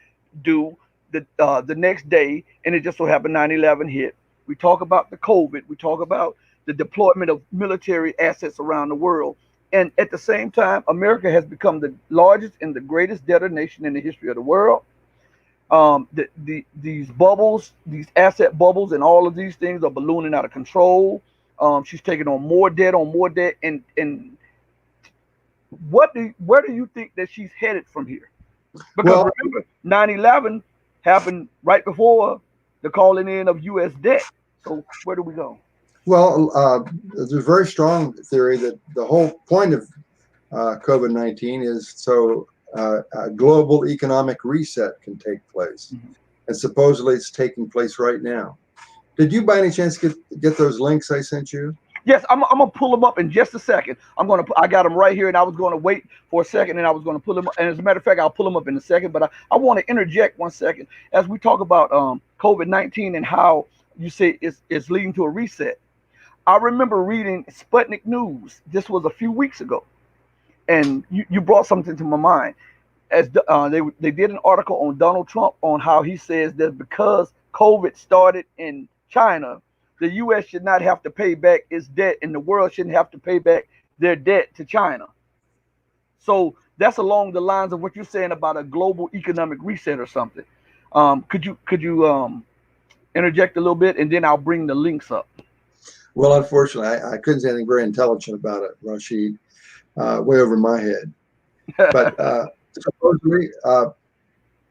due the next day, and it just so happened 9/11 hit. We talk about the COVID, we talk about the deployment of military assets around the world. And at the same time, America has become the largest and the greatest debtor nation in the history of the world. These bubbles, these asset bubbles, and all of these things are ballooning out of control. She's taking on more debt, and where do you think that she's headed from here? Because remember, 9/11 happened right before the calling in of U.S. debt. So where do we go? Well, there's a very strong theory that the whole point of COVID-19 is so a global economic reset can take place. Mm-hmm. And supposedly it's taking place right now. Did you by any chance get those links I sent you? Yes, I'm gonna pull them up in just a second. I got them right here, and I was going to wait for a second, and I was going to pull them up. And as a matter of fact, I'll pull them up in a second. But I want to interject 1 second as we talk about COVID-19 and how you say it's leading to a reset. I remember reading Sputnik News. This was a few weeks ago, and you brought something to my mind. As they did an article on Donald Trump on how he says that because COVID started in China, the U.S. should not have to pay back its debt, and the world shouldn't have to pay back their debt to China. So that's along the lines of what you're saying about a global economic reset or something. Could you interject a little bit, and then I'll bring the links up. Well, unfortunately, I couldn't say anything very intelligent about it, Rashid. Way over my head. But supposedly,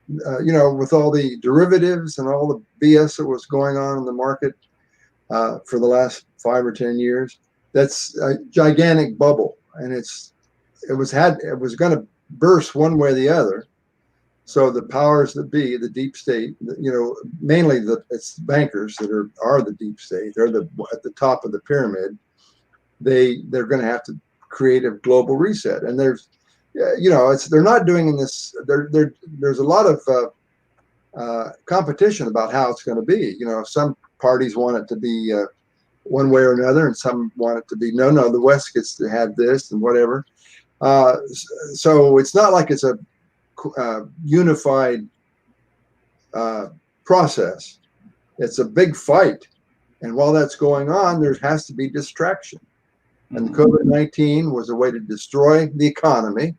with all the derivatives and all the BS that was going on in the market for the last 5 or 10 years, that's a gigantic bubble, and it was going to burst one way or the other. So the powers that be, the deep state, mainly it's bankers that are the deep state. They're at the top of the pyramid. They're going to have to create a global reset, and they're not doing this. There's a lot of competition about how it's going to be. Some parties want it to be one way or another, and some want it to be no. The West gets to have this and whatever. So it's not like it's a unified process. It's a big fight, and while that's going on, there has to be distraction. And COVID-19 was a way to destroy the economy.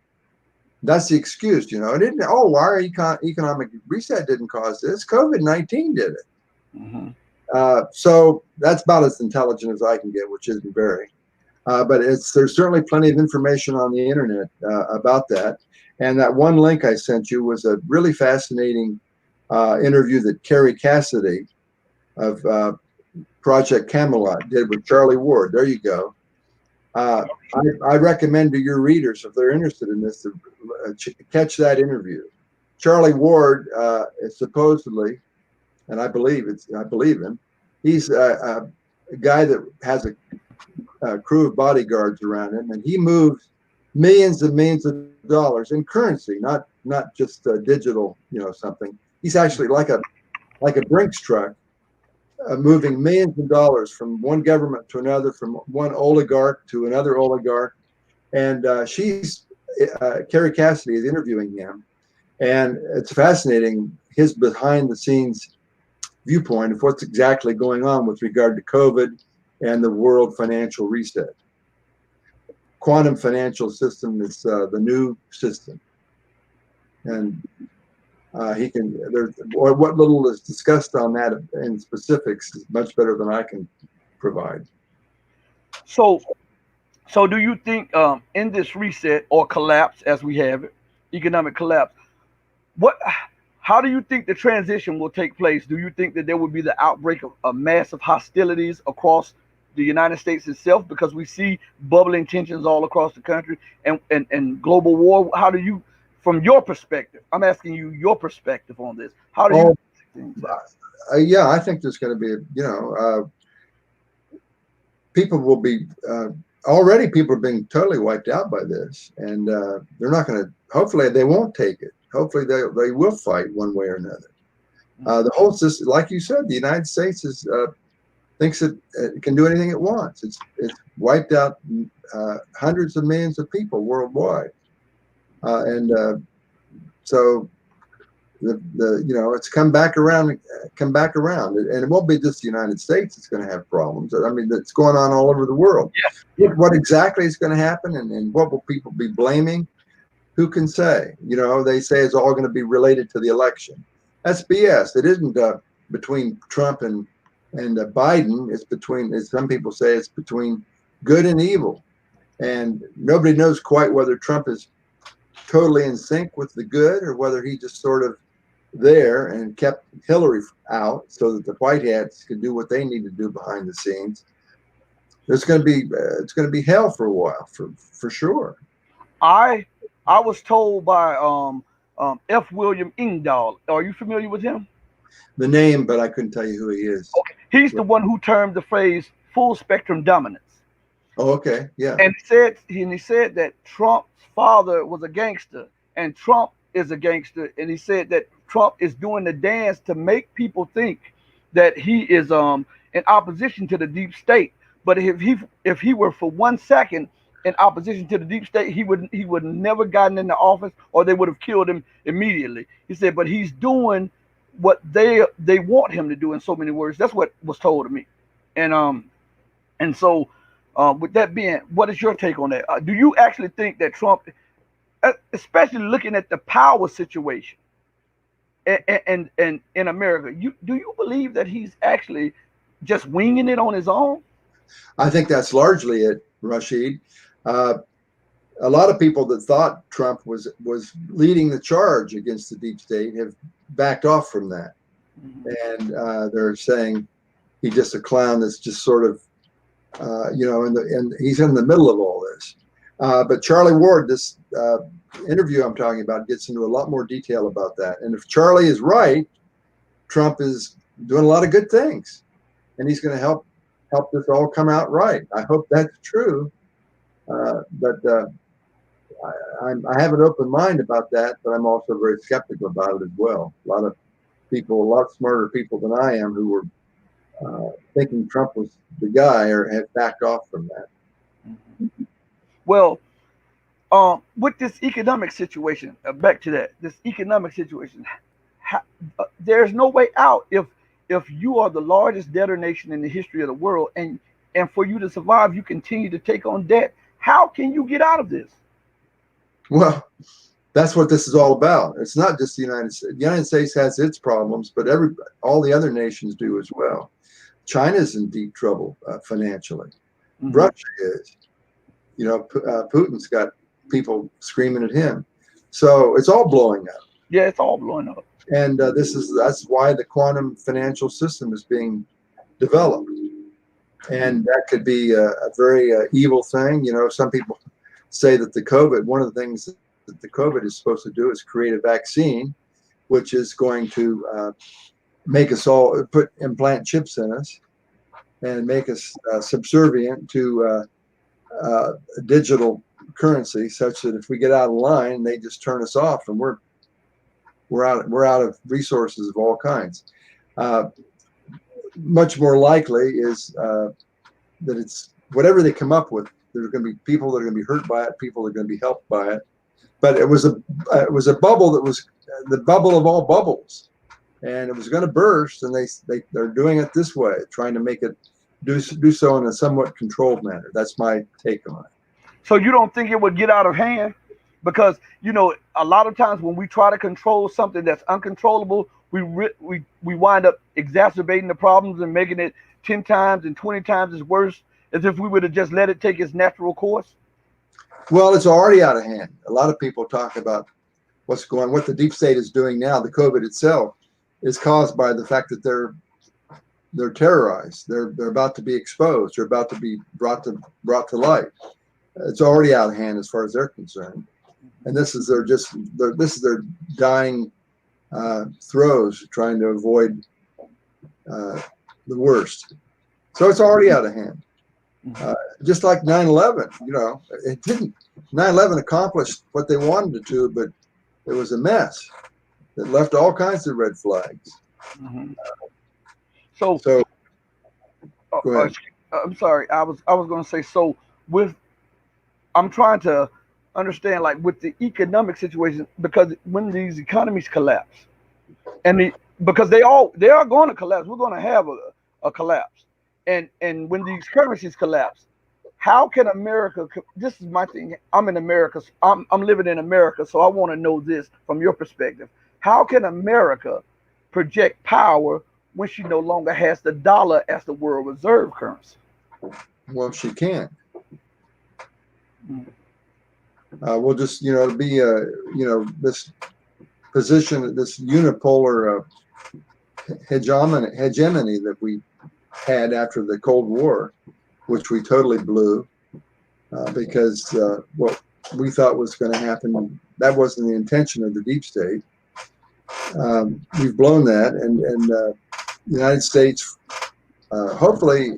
That's the excuse, It didn't. Oh, our economic reset didn't cause this. COVID-19 did it. Mm-hmm. So that's about as intelligent as I can get, which isn't very. But there's certainly plenty of information on the internet about that. And that one link I sent you was a really fascinating interview that Carrie Cassidy of Project Camelot did with Charlie Ward. There you go. I recommend to your readers, if they're interested in this, to catch that interview. Charlie Ward is supposedly, and I believe him, he's a guy that has a crew of bodyguards around him, and he moves millions and millions of dollars in currency, not just digital, something. He's actually like a Brinks truck, moving millions of dollars from one government to another, from one oligarch to another oligarch. And Carrie Cassidy is interviewing him, and it's fascinating, his behind the scenes viewpoint of what's exactly going on with regard to COVID and the world financial reset. Quantum financial system is the new system, and what little is discussed on that in specifics is much better than I can provide. So do you think in this reset or collapse, as we have it, economic collapse, how do you think the transition will take place? Do you think that there will be the outbreak of massive hostilities across the United States itself, because we see bubbling tensions all across the country and global war? How do you, from your perspective, I'm asking you your perspective on this. How do you Oh, see things out? yeah, I think there's going to be, people will be, already people are being totally wiped out by this. And they're not going to, hopefully they won't take it. Hopefully they will fight one way or another. The whole system, like you said, the United States thinks it can do anything it wants. It's wiped out hundreds of millions of people worldwide, and so it's come back around, and it won't be just the United States that's going to have problems. I mean, it's going on all over the world. Yeah. What exactly is going to happen, and what will people be blaming? Who can say? They say it's all going to be related to the election. That's BS. It isn't between Trump and Biden. It's between, as some people say, it's between good and evil. And nobody knows quite whether Trump is totally in sync with the good or whether he just sort of there and kept Hillary out so that the white hats could do what they need to do behind the scenes. It's going to be hell for a while, for sure. I was told by F. William Engdahl. Are you familiar with him? The name, but I couldn't tell you who he is. Okay. He's the one who termed the phrase full spectrum dominance. Oh, okay, yeah. And he said that Trump's father was a gangster, and Trump is a gangster, and he said that Trump is doing the dance to make people think that he is in opposition to the deep state. But if he were for 1 second in opposition to the deep state, he would never gotten into office, or they would have killed him immediately. He said, but he's doing what they want him to do, in so many words. That's what was told to me. And so with that being, what is your take on that? Do you actually think that Trump, especially looking at the power situation and in America, do you believe that he's actually just winging it on his own? I think that's largely it, Rashid. A lot of people that thought Trump was leading the charge against the deep state have backed off from that. Mm-hmm. And they're saying he's just a clown that's just sort of, and he's in the middle of all this. But Charlie Ward, this interview I'm talking about, gets into a lot more detail about that. And if Charlie is right, Trump is doing a lot of good things, and he's going to help this all come out right. I hope that's true. But I have an open mind about that, but I'm also very skeptical about it as well. A lot of people, a lot smarter people than I am, who were thinking Trump was the guy, or have backed off from that. Mm-hmm. Well, with this economic situation, back to that, this economic situation, there's no way out if you are the largest debtor nation in the history of the world, and for you to survive, you continue to take on debt. How can you get out of this? Well, that's what this is all about. It's not just the United States. The United States has its problems, but all the other nations do as well. China's in deep trouble financially. Mm-hmm. Russia is. Putin's got people screaming at him. So it's all blowing up. Yeah, it's all blowing up. And that's why the quantum financial system is being developed. And that could be a very evil thing. Some people say that one of the things that the COVID is supposed to do is create a vaccine, which is going to make us all implant chips in us and make us subservient to digital currency, such that if we get out of line, they just turn us off, and we're out of resources of all kinds. Much more likely is that it's whatever they come up with. There's going to be people that are going to be hurt by it, people that are going to be helped by it. But it was a bubble that was the bubble of all bubbles, and it was going to burst. And they're doing it this way, trying to make it do so in a somewhat controlled manner. That's my take on it. So you don't think it would get out of hand? Because a lot of times when we try to control something that's uncontrollable, we wind up exacerbating the problems and making it 10 times and 20 times as worse as if we would have just let it take its natural course. Well, it's already out of hand. A lot of people talk about what the deep state is doing now. The COVID itself is caused by the fact that they're they're terrorized. They're about to be exposed. They're about to be brought to light. It's already out of hand as far as they're concerned. And this is their dying throes, trying to avoid the worst. So it's already out of hand. Just like 9/11, it didn't. 9/11 accomplished what they wanted it to, but it was a mess that left all kinds of red flags. Mm-hmm. So go ahead. I'm sorry. I was going to say, so with, I'm trying to understand, like, with the economic situation, because when these economies collapse, because they are going to collapse, we're going to have a collapse, and when these currencies collapse, how can America? This is my thing. I'm in America. I'm living in America, so I want to know this from your perspective. How can America project power when she no longer has the dollar as the world reserve currency? Well, she can't. Mm. We'll just, be, this position, this unipolar hegemony that we had after the Cold War, which we totally blew because what we thought was going to happen, that wasn't the intention of the deep state. We've blown that, and the United States, hopefully,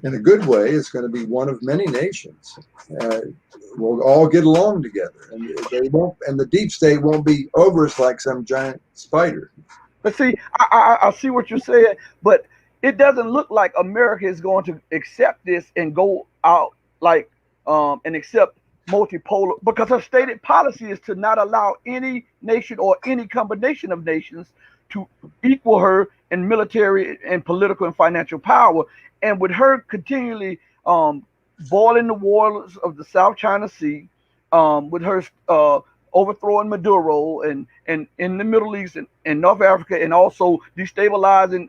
in a good way, is going to be one of many nations. We'll all get along together, and they won't. And the deep state won't be over us like some giant spider. But see, I see what you're saying, but it doesn't look like America is going to accept this and go out like and accept multipolar, because her stated policy is to not allow any nation or any combination of nations to equal her in military and political and financial power. And with her continually boiling the waters of the South China Sea, with her overthrowing Maduro and in the Middle East and North Africa, and also destabilizing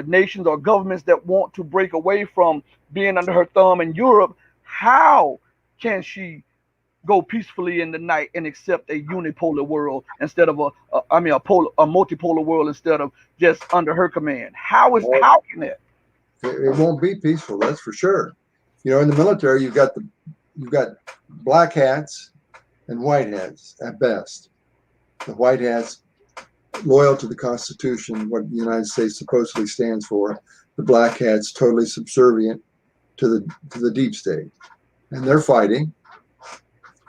nations or governments that want to break away from being under her thumb in Europe, how can she go peacefully in the night and accept a unipolar world instead of a multipolar world instead of just under her command? How can that? It won't be peaceful, that's for sure. In the military, you've got black hats and white hats at best. The white hats loyal to the Constitution, what the United States supposedly stands for. The black hats totally subservient to the deep state, and they're fighting.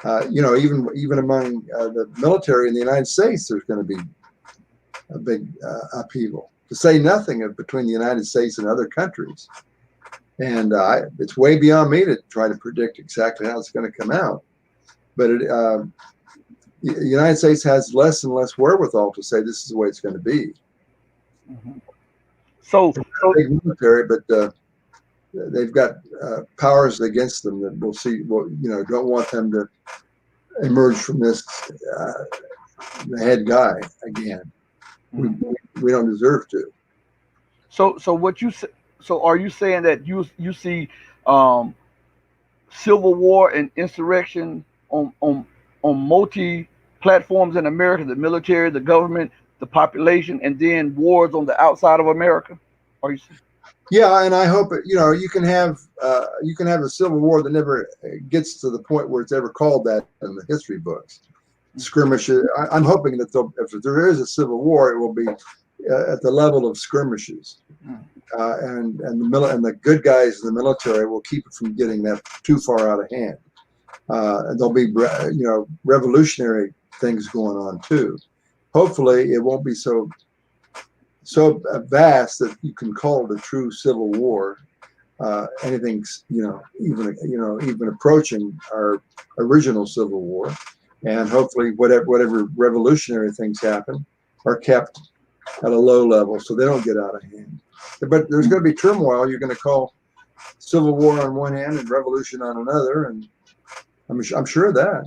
Even among the military in the United States, there's going to be a big upheaval. To say nothing of between the United States and other countries. And it's way beyond me to try to predict exactly how it's going to come out. But the United States has less and less wherewithal to say this is the way it's going to be. Mm-hmm. So big military, but they've got powers against them that we'll see. Don't want them to emerge from this the head guy again. Mm-hmm. We don't deserve to. So are you saying that you see civil war and insurrection on multi platforms in America, the military, the government, the population, and then wars on the outside of America? Are you saying? Yeah, and I hope you can have a civil war that never gets to the point where it's ever called that in the history books. Skirmishes. I'm hoping that if there is a civil war, it will be at the level of skirmishes, and the good guys in the military will keep it from getting that too far out of hand. And there'll be revolutionary things going on too. Hopefully, it won't be so vast that you can call it a true civil war. Anything's even approaching our original civil war. And hopefully, whatever revolutionary things happen are kept at a low level so they don't get out of hand. But there's going to be turmoil. You're going to call civil war on one hand and revolution on another, and I'm sure of that.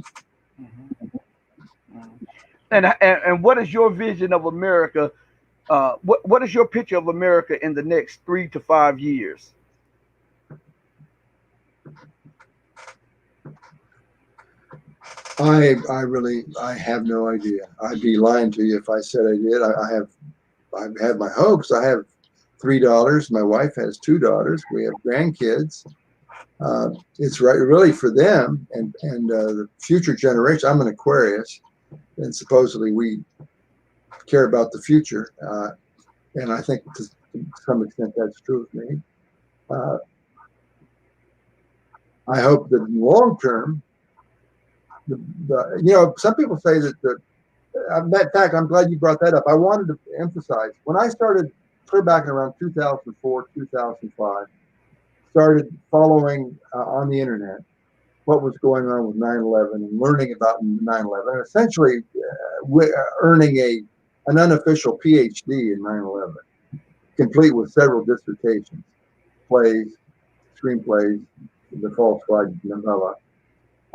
And what is your vision of America? What is your picture of America in the next 3 to 5 years? I have no idea. I'd be lying to you if I said I did. I have I've had my hopes. I have 3 daughters. My wife has 2 daughters. We have grandkids. It's really for them and the future generation. I'm an Aquarius, and supposedly we care about the future. And I think to some extent that's true of me. I hope that in the long term, some people say that in fact, I'm glad you brought that up. I wanted to emphasize when I started clear back in around 2004, 2005, started following on the internet what was going on with 9/11 and learning about 9/11, and essentially earning an unofficial PhD in 9/11, complete with several dissertations, plays, screenplays, the false flag novella.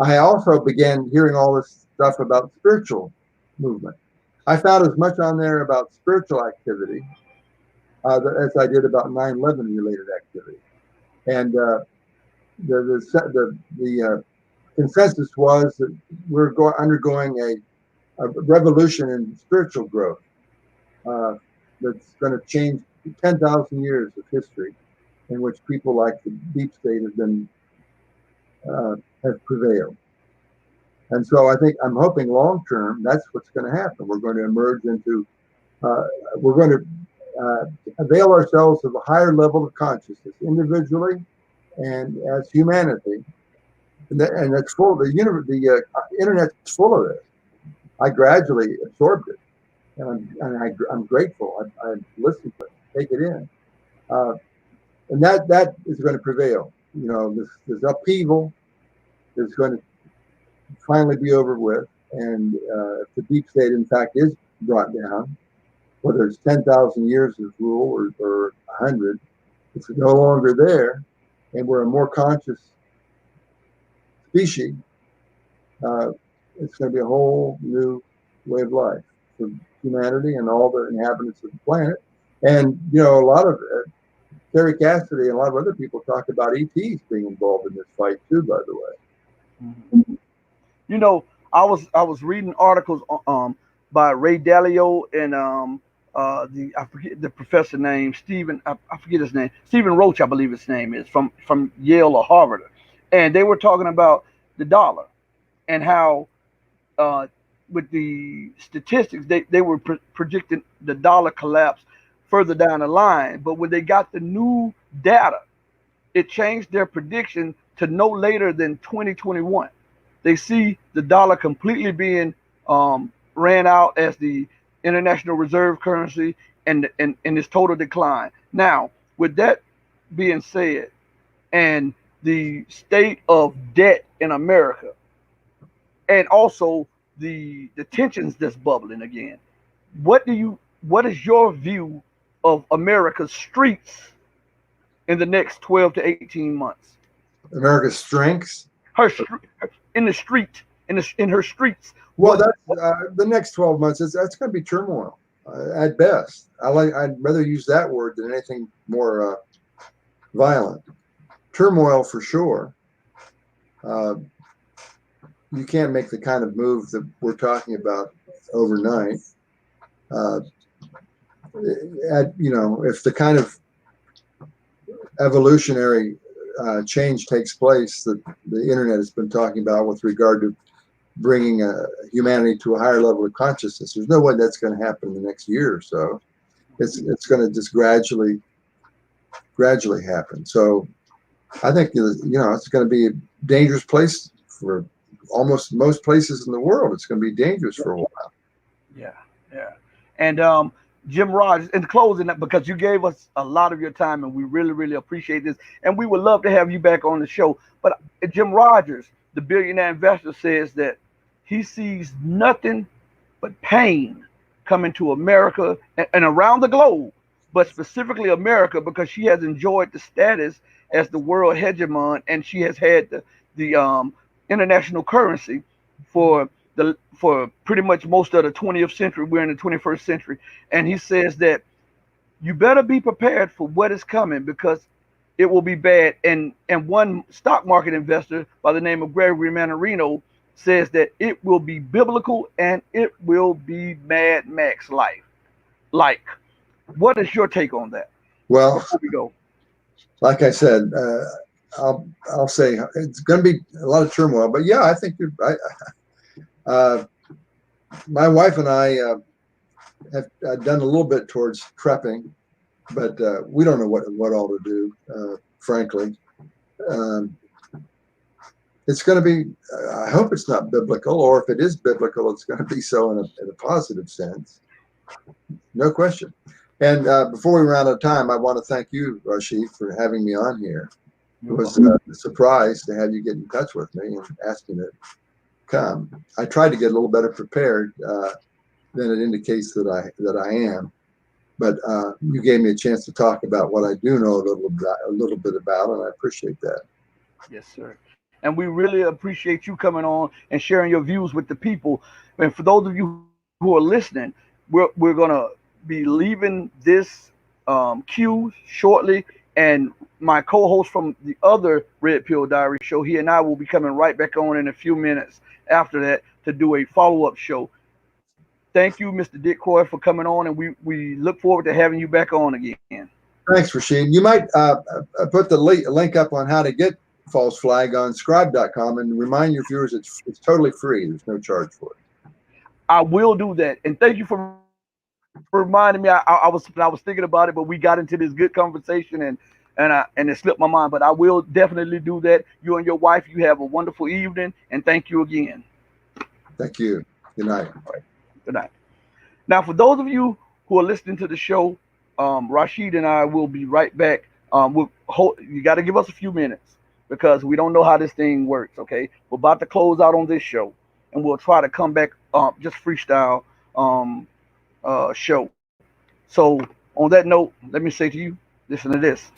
I also began hearing all this stuff about spiritual movement. I found as much on there about spiritual activity as I did about 9/11 related activity. And the consensus was that we're undergoing a revolution in spiritual growth that's going to change 10,000 years of history in which people like the deep state have prevailed. And so I'm hoping long term that's what's going to happen. We're going to emerge into, we're going to avail ourselves of a higher level of consciousness individually and as humanity. And that's full. The internet's full of it. I gradually absorbed it, and I'm grateful. I listened to it, take it in, and that is going to prevail. This upheaval is going to finally be over with, and if the deep state, in fact, is brought down, whether it's 10,000 years of rule or 100, it's no longer there, and we're a more conscious species. It's going to be a whole new way of life for humanity and all the inhabitants of the planet. And a lot of Terry Cassidy and a lot of other people talk about ETs being involved in this fight too. By the way, I was reading articles by Ray Dalio and I forget the professor name, I forget his name, Stephen Roach, I believe his name is, from Yale or Harvard, and they were talking about the dollar and how with the statistics they were predicting the dollar collapse further down the line, but when they got the new data, it changed their prediction to no later than 2021. They see the dollar completely being ran out as the international reserve currency and its total decline. Now, with that being said, and the state of debt in America, and also the tensions that's bubbling again, what is your view of America's streets in the next 12 to 18 months? America's strengths? In the street, in her streets. Well, that's the next 12 months. That's going to be turmoil at best. I'd rather use that word than anything more violent. Turmoil for sure. You can't make the kind of move that we're talking about overnight. If the kind of evolutionary change takes place that the internet has been talking about with regard to bringing humanity to a higher level of consciousness, there's no way that's going to happen in the next year or so. It's going to just gradually happen. So I think it's going to be a dangerous place for almost most places in the world. It's going to be dangerous for a while. Yeah. And Jim Rogers, in closing, because you gave us a lot of your time and we really, really appreciate this. And we would love to have you back on the show. But Jim Rogers, the billionaire investor, says that he sees nothing but pain coming to America and around the globe, but specifically America, because she has enjoyed the status as the world hegemon, and she has had the international currency for pretty much most of the 20th century. We're in the 21st century, and he says that you better be prepared for what is coming because it will be bad. And one stock market investor by the name of Gregory Mannarino says that it will be biblical and it will be Mad Max like. What is your take on that? Well, Before we go. like I said, I'll say it's going to be a lot of turmoil, but yeah, I think you're right. My wife and I have done a little bit towards prepping, but we don't know what all to do, frankly. Um, it's going to be, I hope it's not biblical, or if it is biblical, it's going to be so in a positive sense. No question. And before we run out of time, I want to thank you, Rashid, for having me on here. It was a surprise to have you get in touch with me and ask me to come. I tried to get a little better prepared than it indicates that I am. But you gave me a chance to talk about what I do know a little bit about, and I appreciate that. Yes, sir. And we really appreciate you coming on and sharing your views with the people. And for those of you who are listening, we're gonna be leaving this queue shortly, and my co-host from the other Red Pill Diary show, he and I will be coming right back on in a few minutes after that to do a follow-up show. Thank you, Mr. Dick Croy, for coming on, and we look forward to having you back on again. Thanks, Rashid. You might put the link up on how to get False Flag on scribe.com and remind your viewers it's totally free. There's no charge for it. I will do that. And thank you for reminding me. I was thinking about it, but we got into this good conversation and it slipped my mind. But I will definitely do that. You and your wife, you have a wonderful evening, and thank you again. Thank you. Good night. All right. Good night. Now, for those of you who are listening to the show, Rashid and I will be right back. You got to give us a few minutes because we don't know how this thing works. Okay, we're about to close out on this show, and we'll try to come back just freestyle show. So on that note, let me say to you, listen to this.